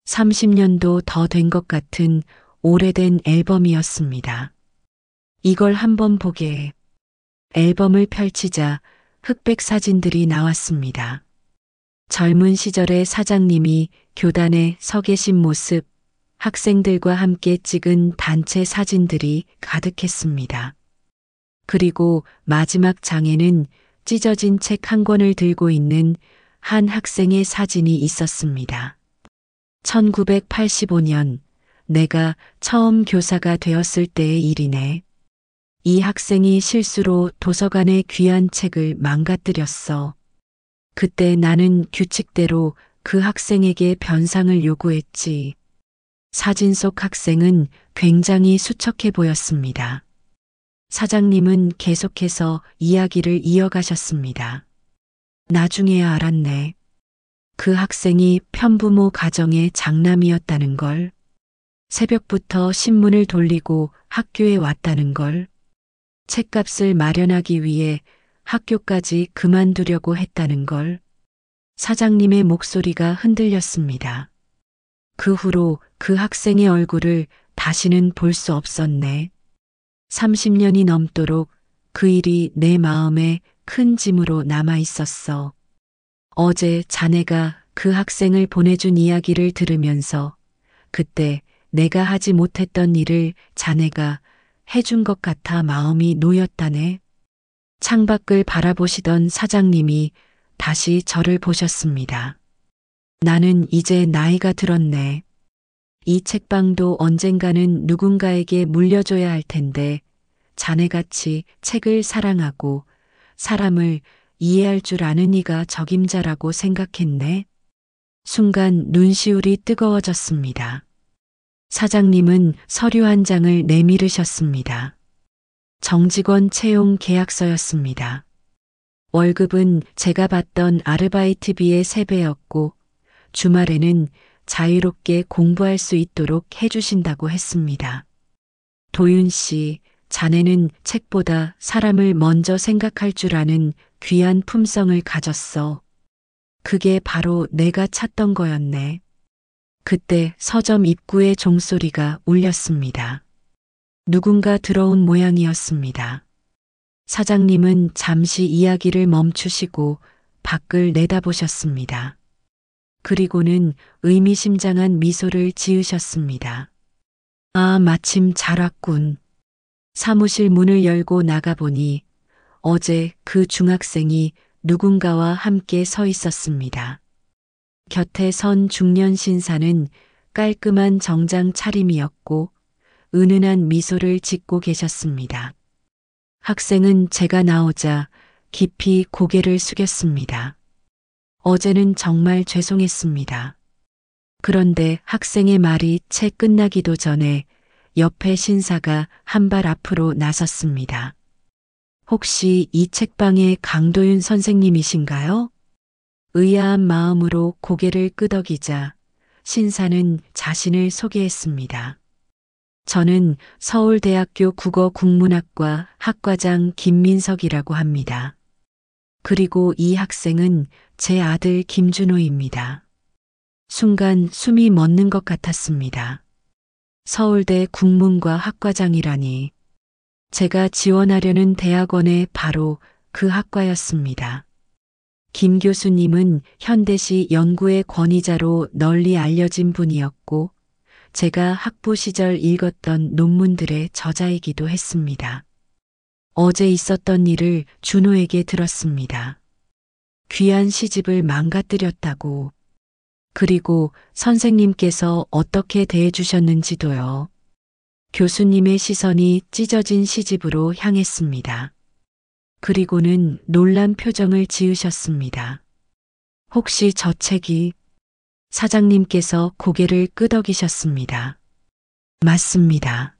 30년도 더 된 것 같은 오래된 앨범이었습니다. 이걸 한번 보게. 앨범을 펼치자 흑백 사진들이 나왔습니다. 젊은 시절의 사장님이 교단에 서 계신 모습, 학생들과 함께 찍은 단체 사진들이 가득했습니다. 그리고 마지막 장에는 찢어진 책 한 권을 들고 있는 한 학생의 사진이 있었습니다. 1985년 내가 처음 교사가 되었을 때의 일이네. 이 학생이 실수로 도서관의 귀한 책을 망가뜨렸어. 그때 나는 규칙대로 그 학생에게 변상을 요구했지. 사진 속 학생은 굉장히 수척해 보였습니다. 사장님은 계속해서 이야기를 이어가셨습니다. 나중에야 알았네. 그 학생이 편부모 가정의 장남이었다는 걸. 새벽부터 신문을 돌리고 학교에 왔다는 걸. 책값을 마련하기 위해 학교까지 그만두려고 했다는 걸. 사장님의 목소리가 흔들렸습니다. 그 후로 그 학생의 얼굴을 다시는 볼 수 없었네. 30년이 넘도록 그 일이 내 마음에 큰 짐으로 남아 있었어. 어제 자네가 그 학생을 보내준 이야기를 들으면서 그때 내가 하지 못했던 일을 자네가 해준 것 같아 마음이 놓였다네. 창밖을 바라보시던 사장님이 다시 저를 보셨습니다. 나는 이제 나이가 들었네. 이 책방도 언젠가는 누군가에게 물려줘야 할 텐데 자네같이 책을 사랑하고 사람을 이해할 줄 아는 이가 적임자라고 생각했네. 순간 눈시울이 뜨거워졌습니다. 사장님은 서류 한 장을 내밀으셨습니다. 정직원 채용 계약서였습니다. 월급은 제가 받던 아르바이트비의 3배였고 주말에는 자유롭게 공부할 수 있도록 해주신다고 했습니다. 도윤 씨, 자네는 책보다 사람을 먼저 생각할 줄 아는 귀한 품성을 가졌어. 그게 바로 내가 찾던 거였네. 그때 서점 입구의 종소리가 울렸습니다. 누군가 들어온 모양이었습니다. 사장님은 잠시 이야기를 멈추시고 밖을 내다보셨습니다. 그리고는 의미심장한 미소를 지으셨습니다. 아, 마침 잘 왔군. 사무실 문을 열고 나가보니 어제 그 중학생이 누군가와 함께 서 있었습니다. 곁에 선 중년 신사는 깔끔한 정장 차림이었고 은은한 미소를 짓고 계셨습니다. 학생은 제가 나오자 깊이 고개를 숙였습니다. 어제는 정말 죄송했습니다. 그런데 학생의 말이 채 끝나기도 전에 옆에 신사가 한 발 앞으로 나섰습니다. 혹시 이 책방의 강도윤 선생님이신가요? 의아한 마음으로 고개를 끄덕이자 신사는 자신을 소개했습니다. 저는 서울대학교 국어국문학과 학과장 김민석이라고 합니다. 그리고 이 학생은 제 아들 김준호입니다. 순간 숨이 멎는 것 같았습니다. 서울대 국문과 학과장이라니. 제가 지원하려는 대학원의 바로 그 학과였습니다. 김 교수님은 현대시 연구의 권위자로 널리 알려진 분이었고 제가 학부 시절 읽었던 논문들의 저자이기도 했습니다. 어제 있었던 일을 준호에게 들었습니다. 귀한 시집을 망가뜨렸다고. 그리고 선생님께서 어떻게 대해주셨는지도요. 교수님의 시선이 찢어진 시집으로 향했습니다. 그리고는 놀란 표정을 지으셨습니다. 혹시 저 책이? 사장님께서 고개를 끄덕이셨습니다. 맞습니다.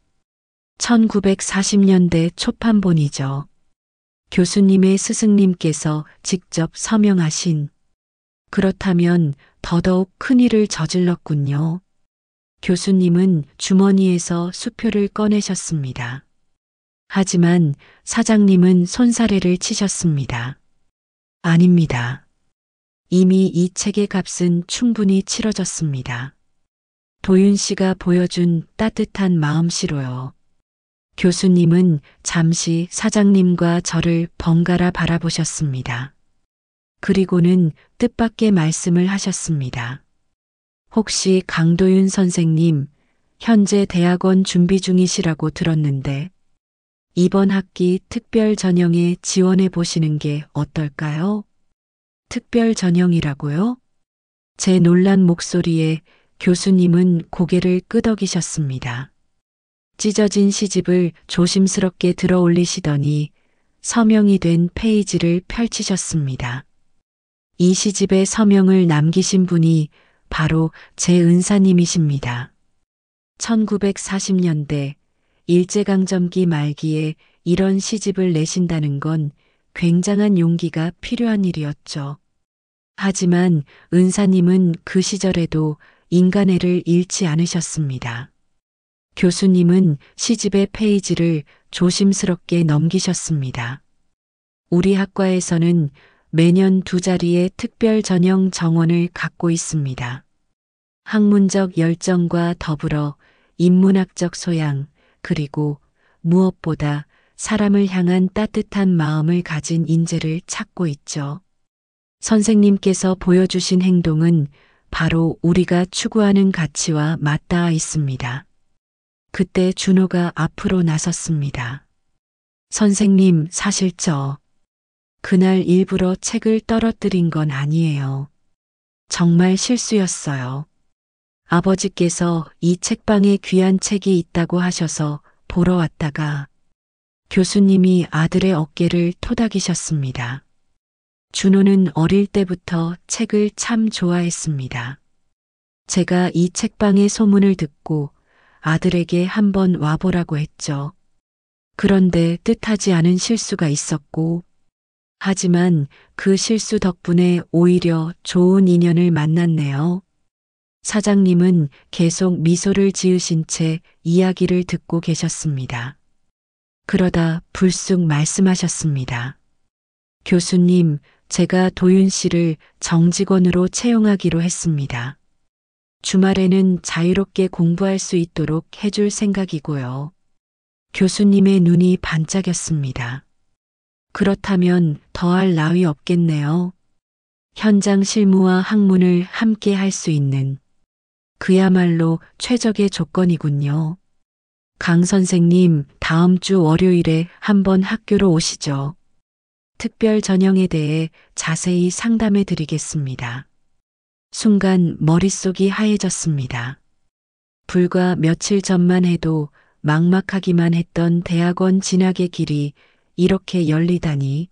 1940년대 초판본이죠. 교수님의 스승님께서 직접 서명하신. 그렇다면 더더욱 큰일을 저질렀군요. 교수님은 주머니에서 수표를 꺼내셨습니다. 하지만 사장님은 손사래를 치셨습니다. 아닙니다. 이미 이 책의 값은 충분히 치러졌습니다. 도윤 씨가 보여준 따뜻한 마음씨로요. 교수님은 잠시 사장님과 저를 번갈아 바라보셨습니다. 그리고는 뜻밖의 말씀을 하셨습니다. 혹시 강도윤 선생님, 현재 대학원 준비 중이시라고 들었는데, 이번 학기 특별 전형에 지원해 보시는 게 어떨까요? 특별 전형이라고요? 제 놀란 목소리에 교수님은 고개를 끄덕이셨습니다. 찢어진 시집을 조심스럽게 들어 올리시더니 서명이 된 페이지를 펼치셨습니다. 이 시집에 서명을 남기신 분이 바로 제 은사님이십니다. 1940년대 일제강점기 말기에 이런 시집을 내신다는 건 굉장한 용기가 필요한 일이었죠. 하지만 은사님은 그 시절에도 인간애를 잃지 않으셨습니다. 교수님은 시집의 페이지를 조심스럽게 넘기셨습니다. 우리 학과에서는 매년 2자리의 특별 전형 정원을 갖고 있습니다. 학문적 열정과 더불어 인문학적 소양, 그리고 무엇보다 사람을 향한 따뜻한 마음을 가진 인재를 찾고 있죠. 선생님께서 보여주신 행동은 바로 우리가 추구하는 가치와 맞닿아 있습니다. 그때 준호가 앞으로 나섰습니다. 선생님, 사실 그날 일부러 책을 떨어뜨린 건 아니에요. 정말 실수였어요. 아버지께서 이 책방에 귀한 책이 있다고 하셔서 보러 왔다가 교수님이 아들의 어깨를 토닥이셨습니다. 준호는 어릴 때부터 책을 참 좋아했습니다. 제가 이 책방의 소문을 듣고 아들에게 한번 와보라고 했죠. 그런데 뜻하지 않은 실수가 있었고, 하지만 그 실수 덕분에 오히려 좋은 인연을 만났네요. 사장님은 계속 미소를 지으신 채 이야기를 듣고 계셨습니다. 그러다 불쑥 말씀하셨습니다. 교수님, 제가 도윤 씨를 정직원으로 채용하기로 했습니다. 주말에는 자유롭게 공부할 수 있도록 해줄 생각이고요. 교수님의 눈이 반짝였습니다. 그렇다면 더할 나위 없겠네요. 현장 실무와 학문을 함께 할 수 있는 그야말로 최적의 조건이군요. 강 선생님, 다음 주 월요일에 한번 학교로 오시죠. 특별 전형에 대해 자세히 상담해 드리겠습니다. 순간 머릿속이 하얘졌습니다. 불과 며칠 전만 해도 막막하기만 했던 대학원 진학의 길이 이렇게 열리다니.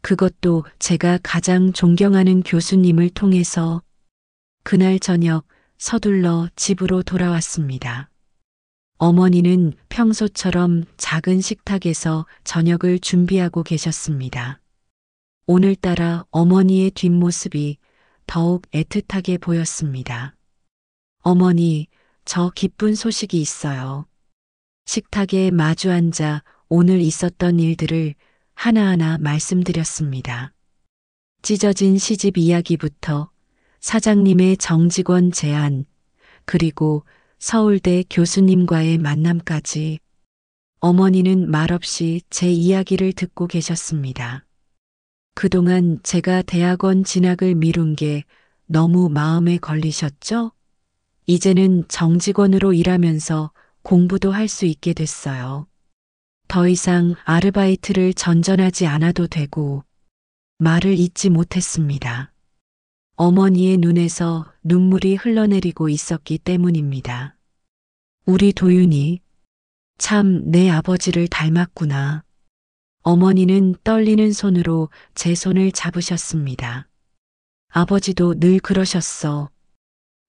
그것도 제가 가장 존경하는 교수님을 통해서. 그날 저녁 서둘러 집으로 돌아왔습니다. 어머니는 평소처럼 작은 식탁에서 저녁을 준비하고 계셨습니다. 오늘따라 어머니의 뒷모습이 더욱 애틋하게 보였습니다. 어머니, 저 기쁜 소식이 있어요. 식탁에 마주 앉아 오늘 있었던 일들을 하나하나 말씀드렸습니다. 찢어진 시집 이야기부터 사장님의 정직원 제안, 그리고 서울대 교수님과의 만남까지 어머니는 말없이 제 이야기를 듣고 계셨습니다. 그동안 제가 대학원 진학을 미룬 게 너무 마음에 걸리셨죠? 이제는 정직원으로 일하면서 공부도 할 수 있게 됐어요. 더 이상 아르바이트를 전전하지 않아도 되고 말을 잇지 못했습니다. 어머니의 눈에서 눈물이 흘러내리고 있었기 때문입니다. 우리 도윤이 참 내 아버지를 닮았구나. 어머니는 떨리는 손으로 제 손을 잡으셨습니다. 아버지도 늘 그러셨어.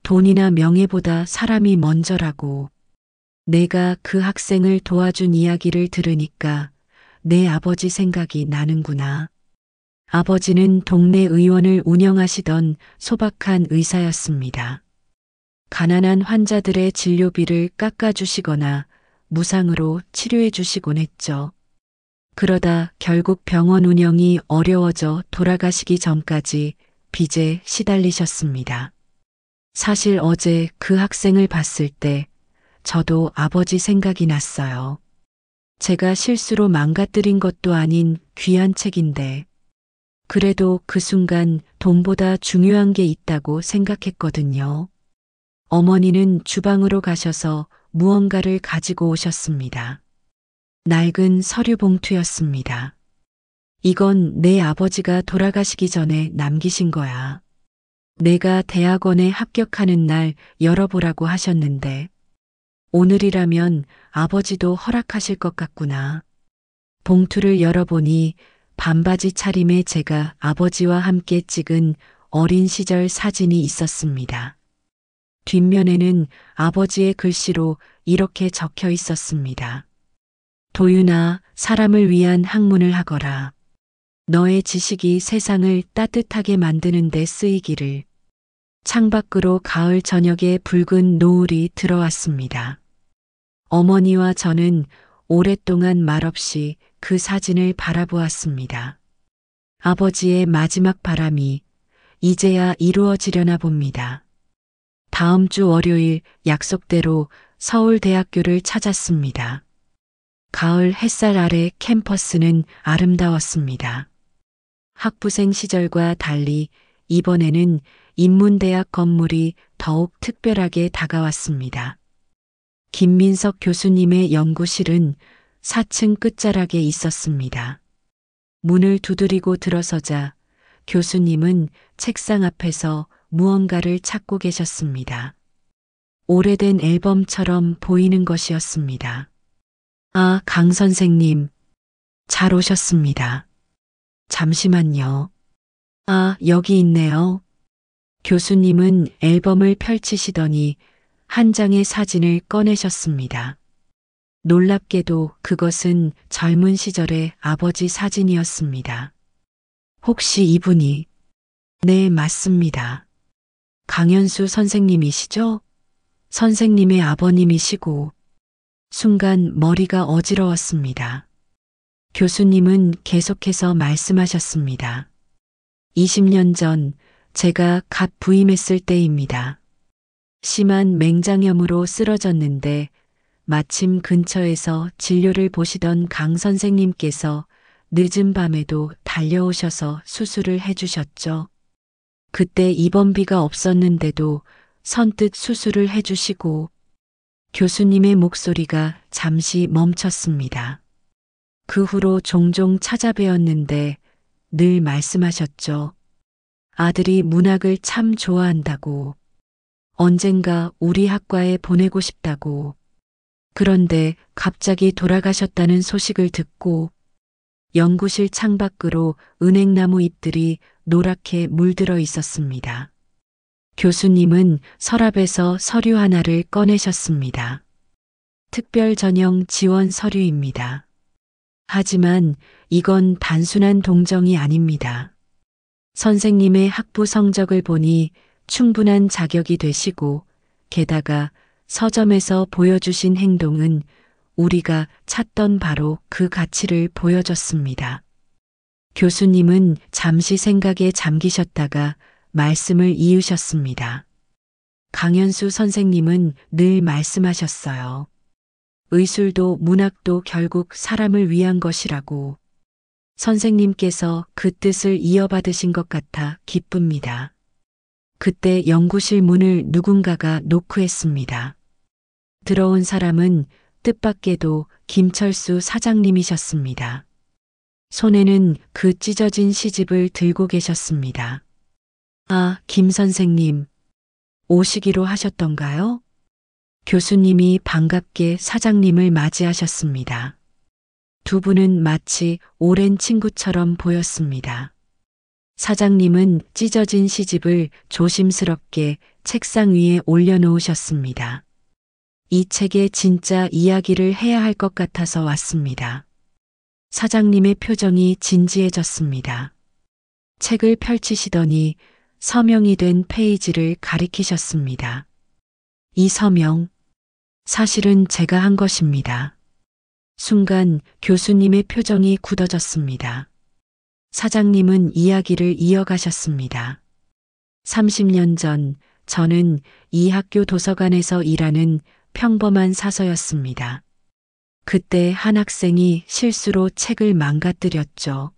돈이나 명예보다 사람이 먼저라고. 내가 그 학생을 도와준 이야기를 들으니까 내 아버지 생각이 나는구나. 아버지는 동네 의원을 운영하시던 소박한 의사였습니다. 가난한 환자들의 진료비를 깎아주시거나 무상으로 치료해 주시곤 했죠. 그러다 결국 병원 운영이 어려워져 돌아가시기 전까지 빚에 시달리셨습니다. 사실 어제 그 학생을 봤을 때 저도 아버지 생각이 났어요. 제가 실수로 망가뜨린 것도 아닌 귀한 책인데 그래도 그 순간 돈보다 중요한 게 있다고 생각했거든요. 어머니는 주방으로 가셔서 무언가를 가지고 오셨습니다. 낡은 서류 봉투였습니다. 이건 내 아버지가 돌아가시기 전에 남기신 거야. 내가 대학원에 합격하는 날 열어보라고 하셨는데 오늘이라면 아버지도 허락하실 것 같구나. 봉투를 열어보니 반바지 차림에 제가 아버지와 함께 찍은 어린 시절 사진이 있었습니다. 뒷면에는 아버지의 글씨로 이렇게 적혀 있었습니다. 도윤아, 사람을 위한 학문을 하거라. 너의 지식이 세상을 따뜻하게 만드는 데 쓰이기를. 창밖으로 가을 저녁에 붉은 노을이 들어왔습니다. 어머니와 저는 오랫동안 말없이 그 사진을 바라보았습니다. 아버지의 마지막 바람이 이제야 이루어지려나 봅니다. 다음 주 월요일 약속대로 서울대학교를 찾았습니다. 가을 햇살 아래 캠퍼스는 아름다웠습니다. 학부생 시절과 달리 이번에는 인문대학 건물이 더욱 특별하게 다가왔습니다. 김민석 교수님의 연구실은 4층 끝자락에 있었습니다. 문을 두드리고 들어서자 교수님은 책상 앞에서 무언가를 찾고 계셨습니다. 오래된 앨범처럼 보이는 것이었습니다. 아, 강 선생님. 잘 오셨습니다. 잠시만요. 아, 여기 있네요. 교수님은 앨범을 펼치시더니 한 장의 사진을 꺼내셨습니다. 놀랍게도 그것은 젊은 시절의 아버지 사진이었습니다. 혹시 이분이? 네, 맞습니다. 강현수 선생님이시죠? 선생님의 아버님이시고, 순간 머리가 어지러웠습니다. 교수님은 계속해서 말씀하셨습니다. 20년 전 제가 갓 부임했을 때입니다. 심한 맹장염으로 쓰러졌는데 마침 근처에서 진료를 보시던 강 선생님께서 늦은 밤에도 달려오셔서 수술을 해주셨죠. 그때 입원비가 없었는데도 선뜻 수술을 해주시고 교수님의 목소리가 잠시 멈췄습니다. 그 후로 종종 찾아뵈었는데 늘 말씀하셨죠. 아들이 문학을 참 좋아한다고. 언젠가 우리 학과에 보내고 싶다고. 그런데 갑자기 돌아가셨다는 소식을 듣고 연구실 창밖으로 은행나무 잎들이 노랗게 물들어 있었습니다. 교수님은 서랍에서 서류 하나를 꺼내셨습니다. 특별 전형 지원 서류입니다. 하지만 이건 단순한 동정이 아닙니다. 선생님의 학부 성적을 보니 충분한 자격이 되시고 게다가 서점에서 보여주신 행동은 우리가 찾던 바로 그 가치를 보여줬습니다. 교수님은 잠시 생각에 잠기셨다가 말씀을 이으셨습니다. 강현수 선생님은 늘 말씀하셨어요. 의술도 문학도 결국 사람을 위한 것이라고. 선생님께서 그 뜻을 이어받으신 것 같아 기쁩니다. 그때 연구실 문을 누군가가 노크했습니다. 들어온 사람은 뜻밖에도 김철수 사장님이셨습니다. 손에는 그 찢어진 시집을 들고 계셨습니다. 아, 김 선생님, 오시기로 하셨던가요? 교수님이 반갑게 사장님을 맞이하셨습니다. 두 분은 마치 오랜 친구처럼 보였습니다. 사장님은 찢어진 시집을 조심스럽게 책상 위에 올려놓으셨습니다. 이 책의 진짜 이야기를 해야 할 것 같아서 왔습니다. 사장님의 표정이 진지해졌습니다. 책을 펼치시더니 서명이 된 페이지를 가리키셨습니다. 이 서명, 사실은 제가 한 것입니다. 순간 교수님의 표정이 굳어졌습니다. 사장님은 이야기를 이어가셨습니다. 30년 전 저는 이 학교 도서관에서 일하는 평범한 사서였습니다. 그때 한 학생이 실수로 책을 망가뜨렸죠.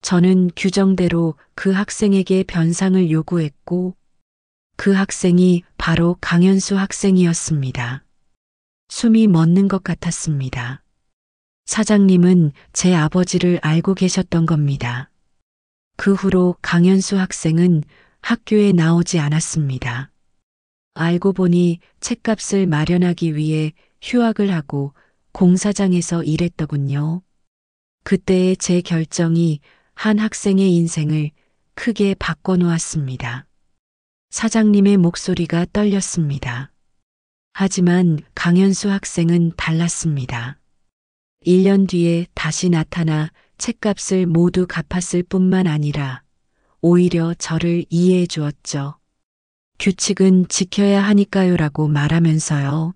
저는 규정대로 그 학생에게 변상을 요구했고 그 학생이 바로 강현수 학생이었습니다. 숨이 멎는 것 같았습니다. 사장님은 제 아버지를 알고 계셨던 겁니다. 그 후로 강현수 학생은 학교에 나오지 않았습니다. 알고 보니 책값을 마련하기 위해 휴학을 하고 공사장에서 일했더군요. 그때의 제 결정이 한 학생의 인생을 크게 바꿔놓았습니다. 사장님의 목소리가 떨렸습니다. 하지만 강현수 학생은 달랐습니다. 1년 뒤에 다시 나타나 책값을 모두 갚았을 뿐만 아니라 오히려 저를 이해해 주었죠. 규칙은 지켜야 하니까요라고 말하면서요.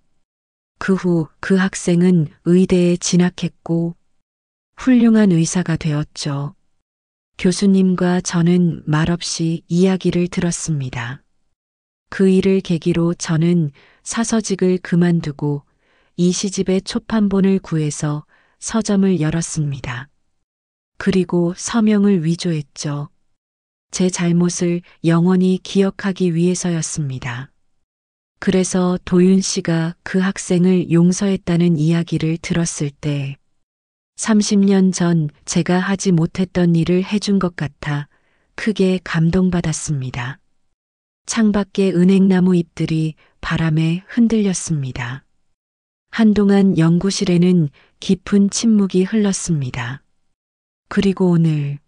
그 후 그 학생은 의대에 진학했고 훌륭한 의사가 되었죠. 교수님과 저는 말없이 이야기를 들었습니다. 그 일을 계기로 저는 사서직을 그만두고 이 시집의 초판본을 구해서 서점을 열었습니다. 그리고 서명을 위조했죠. 제 잘못을 영원히 기억하기 위해서였습니다. 그래서 도윤 씨가 그 학생을 용서했다는 이야기를 들었을 때 30년 전 제가 하지 못했던 일을 해준 것 같아 크게 감동받았습니다. 창밖의 은행나무 잎들이 바람에 흔들렸습니다. 한동안 연구실에는 깊은 침묵이 흘렀습니다. 그리고 오늘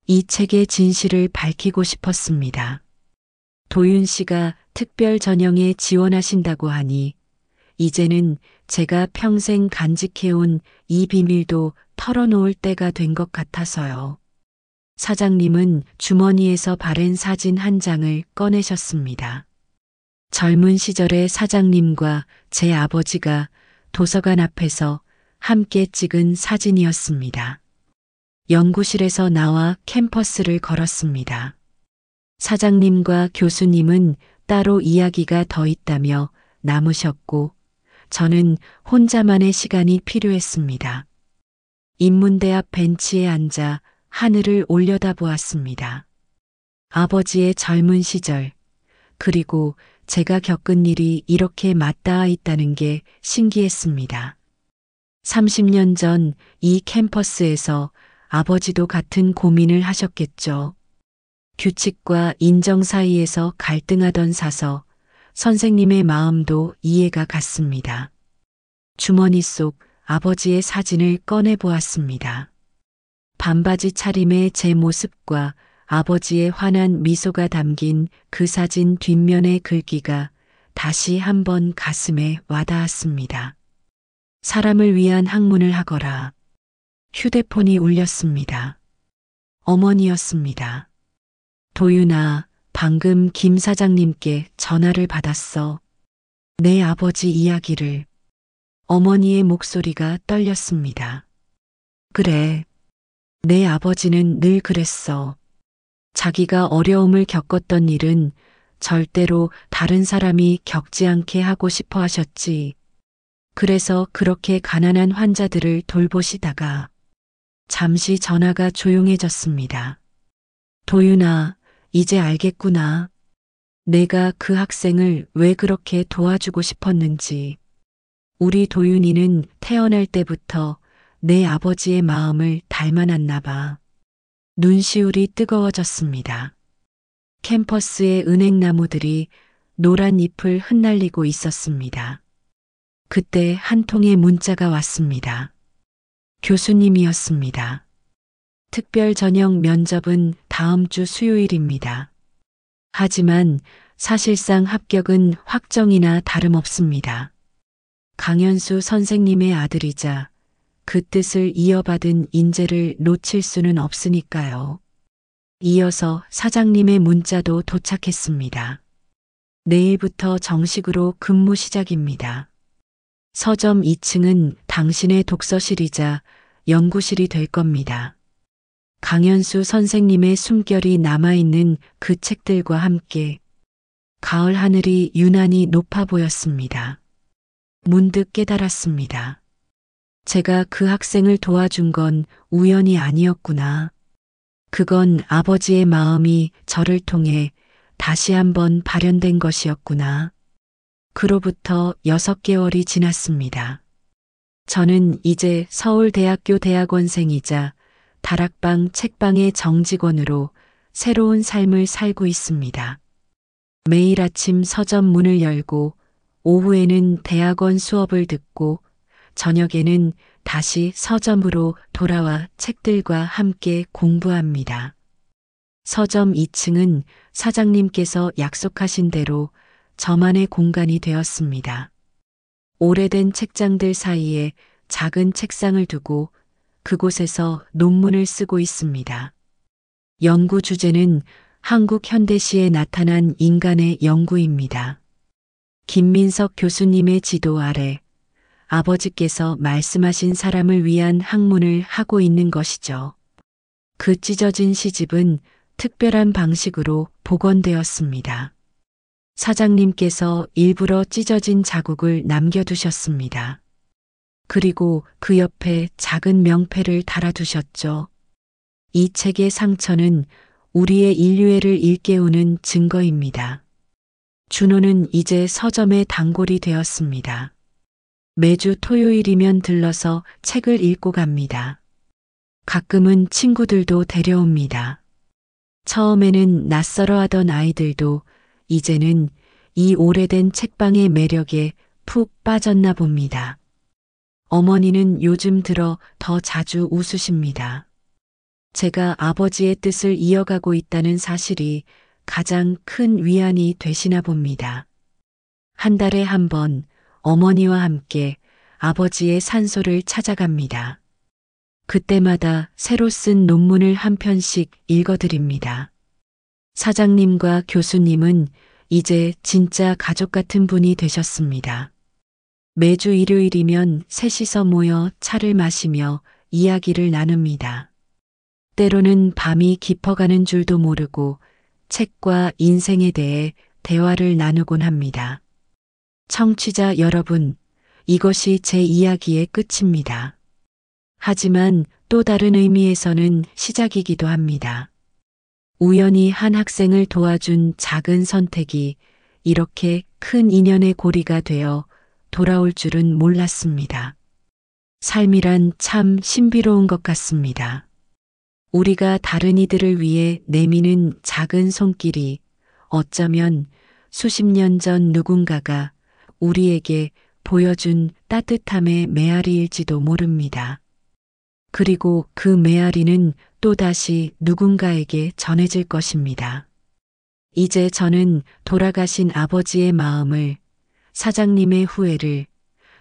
이 책의 진실을 밝히고 싶었습니다. 도윤 씨가 특별 전형에 지원하신다고 하니 이제는 제가 평생 간직해온 이 비밀도 털어놓을 때가 된 것 같아서요. 사장님은 주머니에서 바랜 사진 한 장을 꺼내셨습니다. 젊은 시절의 사장님과 제 아버지가 도서관 앞에서 함께 찍은 사진이었습니다. 연구실에서 나와 캠퍼스를 걸었습니다. 사장님과 교수님은 따로 이야기가 더 있다며 남으셨고 저는 혼자만의 시간이 필요했습니다. 인문대 앞 벤치에 앉아 하늘을 올려다보았습니다. 아버지의 젊은 시절, 그리고 제가 겪은 일이 이렇게 맞닿아 있다는 게 신기했습니다. 30년 전 이 캠퍼스에서 아버지도 같은 고민을 하셨겠죠. 규칙과 인정 사이에서 갈등하던 사서, 선생님의 마음도 이해가 갔습니다. 주머니 속 아버지의 사진을 꺼내 보았습니다. 반바지 차림의 제 모습과 아버지의 환한 미소가 담긴 그 사진 뒷면의 글귀가 다시 한번 가슴에 와닿았습니다. 사람을 위한 학문을 하거라. 휴대폰이 울렸습니다. 어머니였습니다. 도윤아, 방금 김 사장님께 전화를 받았어. 내 아버지 이야기를. 어머니의 목소리가 떨렸습니다. 그래. 내 아버지는 늘 그랬어. 자기가 어려움을 겪었던 일은 절대로 다른 사람이 겪지 않게 하고 싶어 하셨지. 그래서 그렇게 가난한 환자들을 돌보시다가 잠시 전화가 조용해졌습니다. 도윤아, 이제 알겠구나. 내가 그 학생을 왜 그렇게 도와주고 싶었는지. 우리 도윤이는 태어날 때부터 내 아버지의 마음을 닮아났나 봐. 눈시울이 뜨거워졌습니다. 캠퍼스의 은행나무들이 노란 잎을 흩날리고 있었습니다. 그때 한 통의 문자가 왔습니다. 교수님이었습니다. 특별 전형 면접은 다음 주 수요일입니다. 하지만 사실상 합격은 확정이나 다름없습니다. 강현수 선생님의 아들이자 그 뜻을 이어받은 인재를 놓칠 수는 없으니까요. 이어서 사장님의 문자도 도착했습니다. 내일부터 정식으로 근무 시작입니다. 서점 2층은 당신의 독서실이자 연구실이 될 겁니다. 강현수 선생님의 숨결이 남아있는 그 책들과 함께 가을 하늘이 유난히 높아 보였습니다. 문득 깨달았습니다. 제가 그 학생을 도와준 건 우연이 아니었구나. 그건 아버지의 마음이 저를 통해 다시 한번 발현된 것이었구나. 그로부터 6개월이 지났습니다. 저는 이제 서울대학교 대학원생이자 다락방 책방의 정직원으로 새로운 삶을 살고 있습니다. 매일 아침 서점 문을 열고 오후에는 대학원 수업을 듣고 저녁에는 다시 서점으로 돌아와 책들과 함께 공부합니다. 서점 2층은 사장님께서 약속하신 대로 저만의 공간이 되었습니다. 오래된 책장들 사이에 작은 책상을 두고 그곳에서 논문을 쓰고 있습니다. 연구 주제는 한국 현대시에 나타난 인간의 연구입니다. 김민석 교수님의 지도 아래 아버지께서 말씀하신 사람을 위한 학문을 하고 있는 것이죠. 그 찢어진 시집은 특별한 방식으로 복원되었습니다. 사장님께서 일부러 찢어진 자국을 남겨두셨습니다. 그리고 그 옆에 작은 명패를 달아두셨죠. 이 책의 상처는 우리의 인류애를 일깨우는 증거입니다. 준호는 이제 서점의 단골이 되었습니다. 매주 토요일이면 들러서 책을 읽고 갑니다. 가끔은 친구들도 데려옵니다. 처음에는 낯설어하던 아이들도 이제는 이 오래된 책방의 매력에 푹 빠졌나 봅니다. 어머니는 요즘 들어 더 자주 웃으십니다. 제가 아버지의 뜻을 이어가고 있다는 사실이 가장 큰 위안이 되시나 봅니다. 한 달에 한 번 어머니와 함께 아버지의 산소를 찾아갑니다. 그때마다 새로 쓴 논문을 한 편씩 읽어드립니다. 사장님과 교수님은 이제 진짜 가족 같은 분이 되셨습니다. 매주 일요일이면 셋이서 모여 차를 마시며 이야기를 나눕니다. 때로는 밤이 깊어가는 줄도 모르고 책과 인생에 대해 대화를 나누곤 합니다. 청취자 여러분, 이것이 제 이야기의 끝입니다. 하지만 또 다른 의미에서는 시작이기도 합니다. 우연히 한 학생을 도와준 작은 선택이 이렇게 큰 인연의 고리가 되어 돌아올 줄은 몰랐습니다. 삶이란 참 신비로운 것 같습니다. 우리가 다른 이들을 위해 내미는 작은 손길이 어쩌면 수십 년 전 누군가가 우리에게 보여준 따뜻함의 메아리일지도 모릅니다. 그리고 그 메아리는 또다시 누군가에게 전해질 것입니다. 이제 저는 돌아가신 아버지의 마음을, 사장님의 후회를,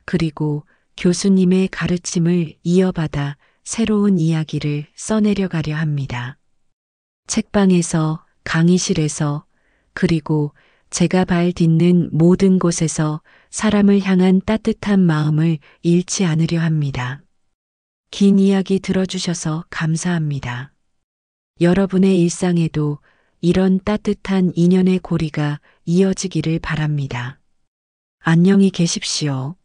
그리고 교수님의 가르침을 이어받아 새로운 이야기를 써내려가려 합니다. 책방에서, 강의실에서, 그리고 제가 발 딛는 모든 곳에서 사람을 향한 따뜻한 마음을 잃지 않으려 합니다. 긴 이야기 들어주셔서 감사합니다. 여러분의 일상에도 이런 따뜻한 인연의 고리가 이어지기를 바랍니다. 안녕히 계십시오.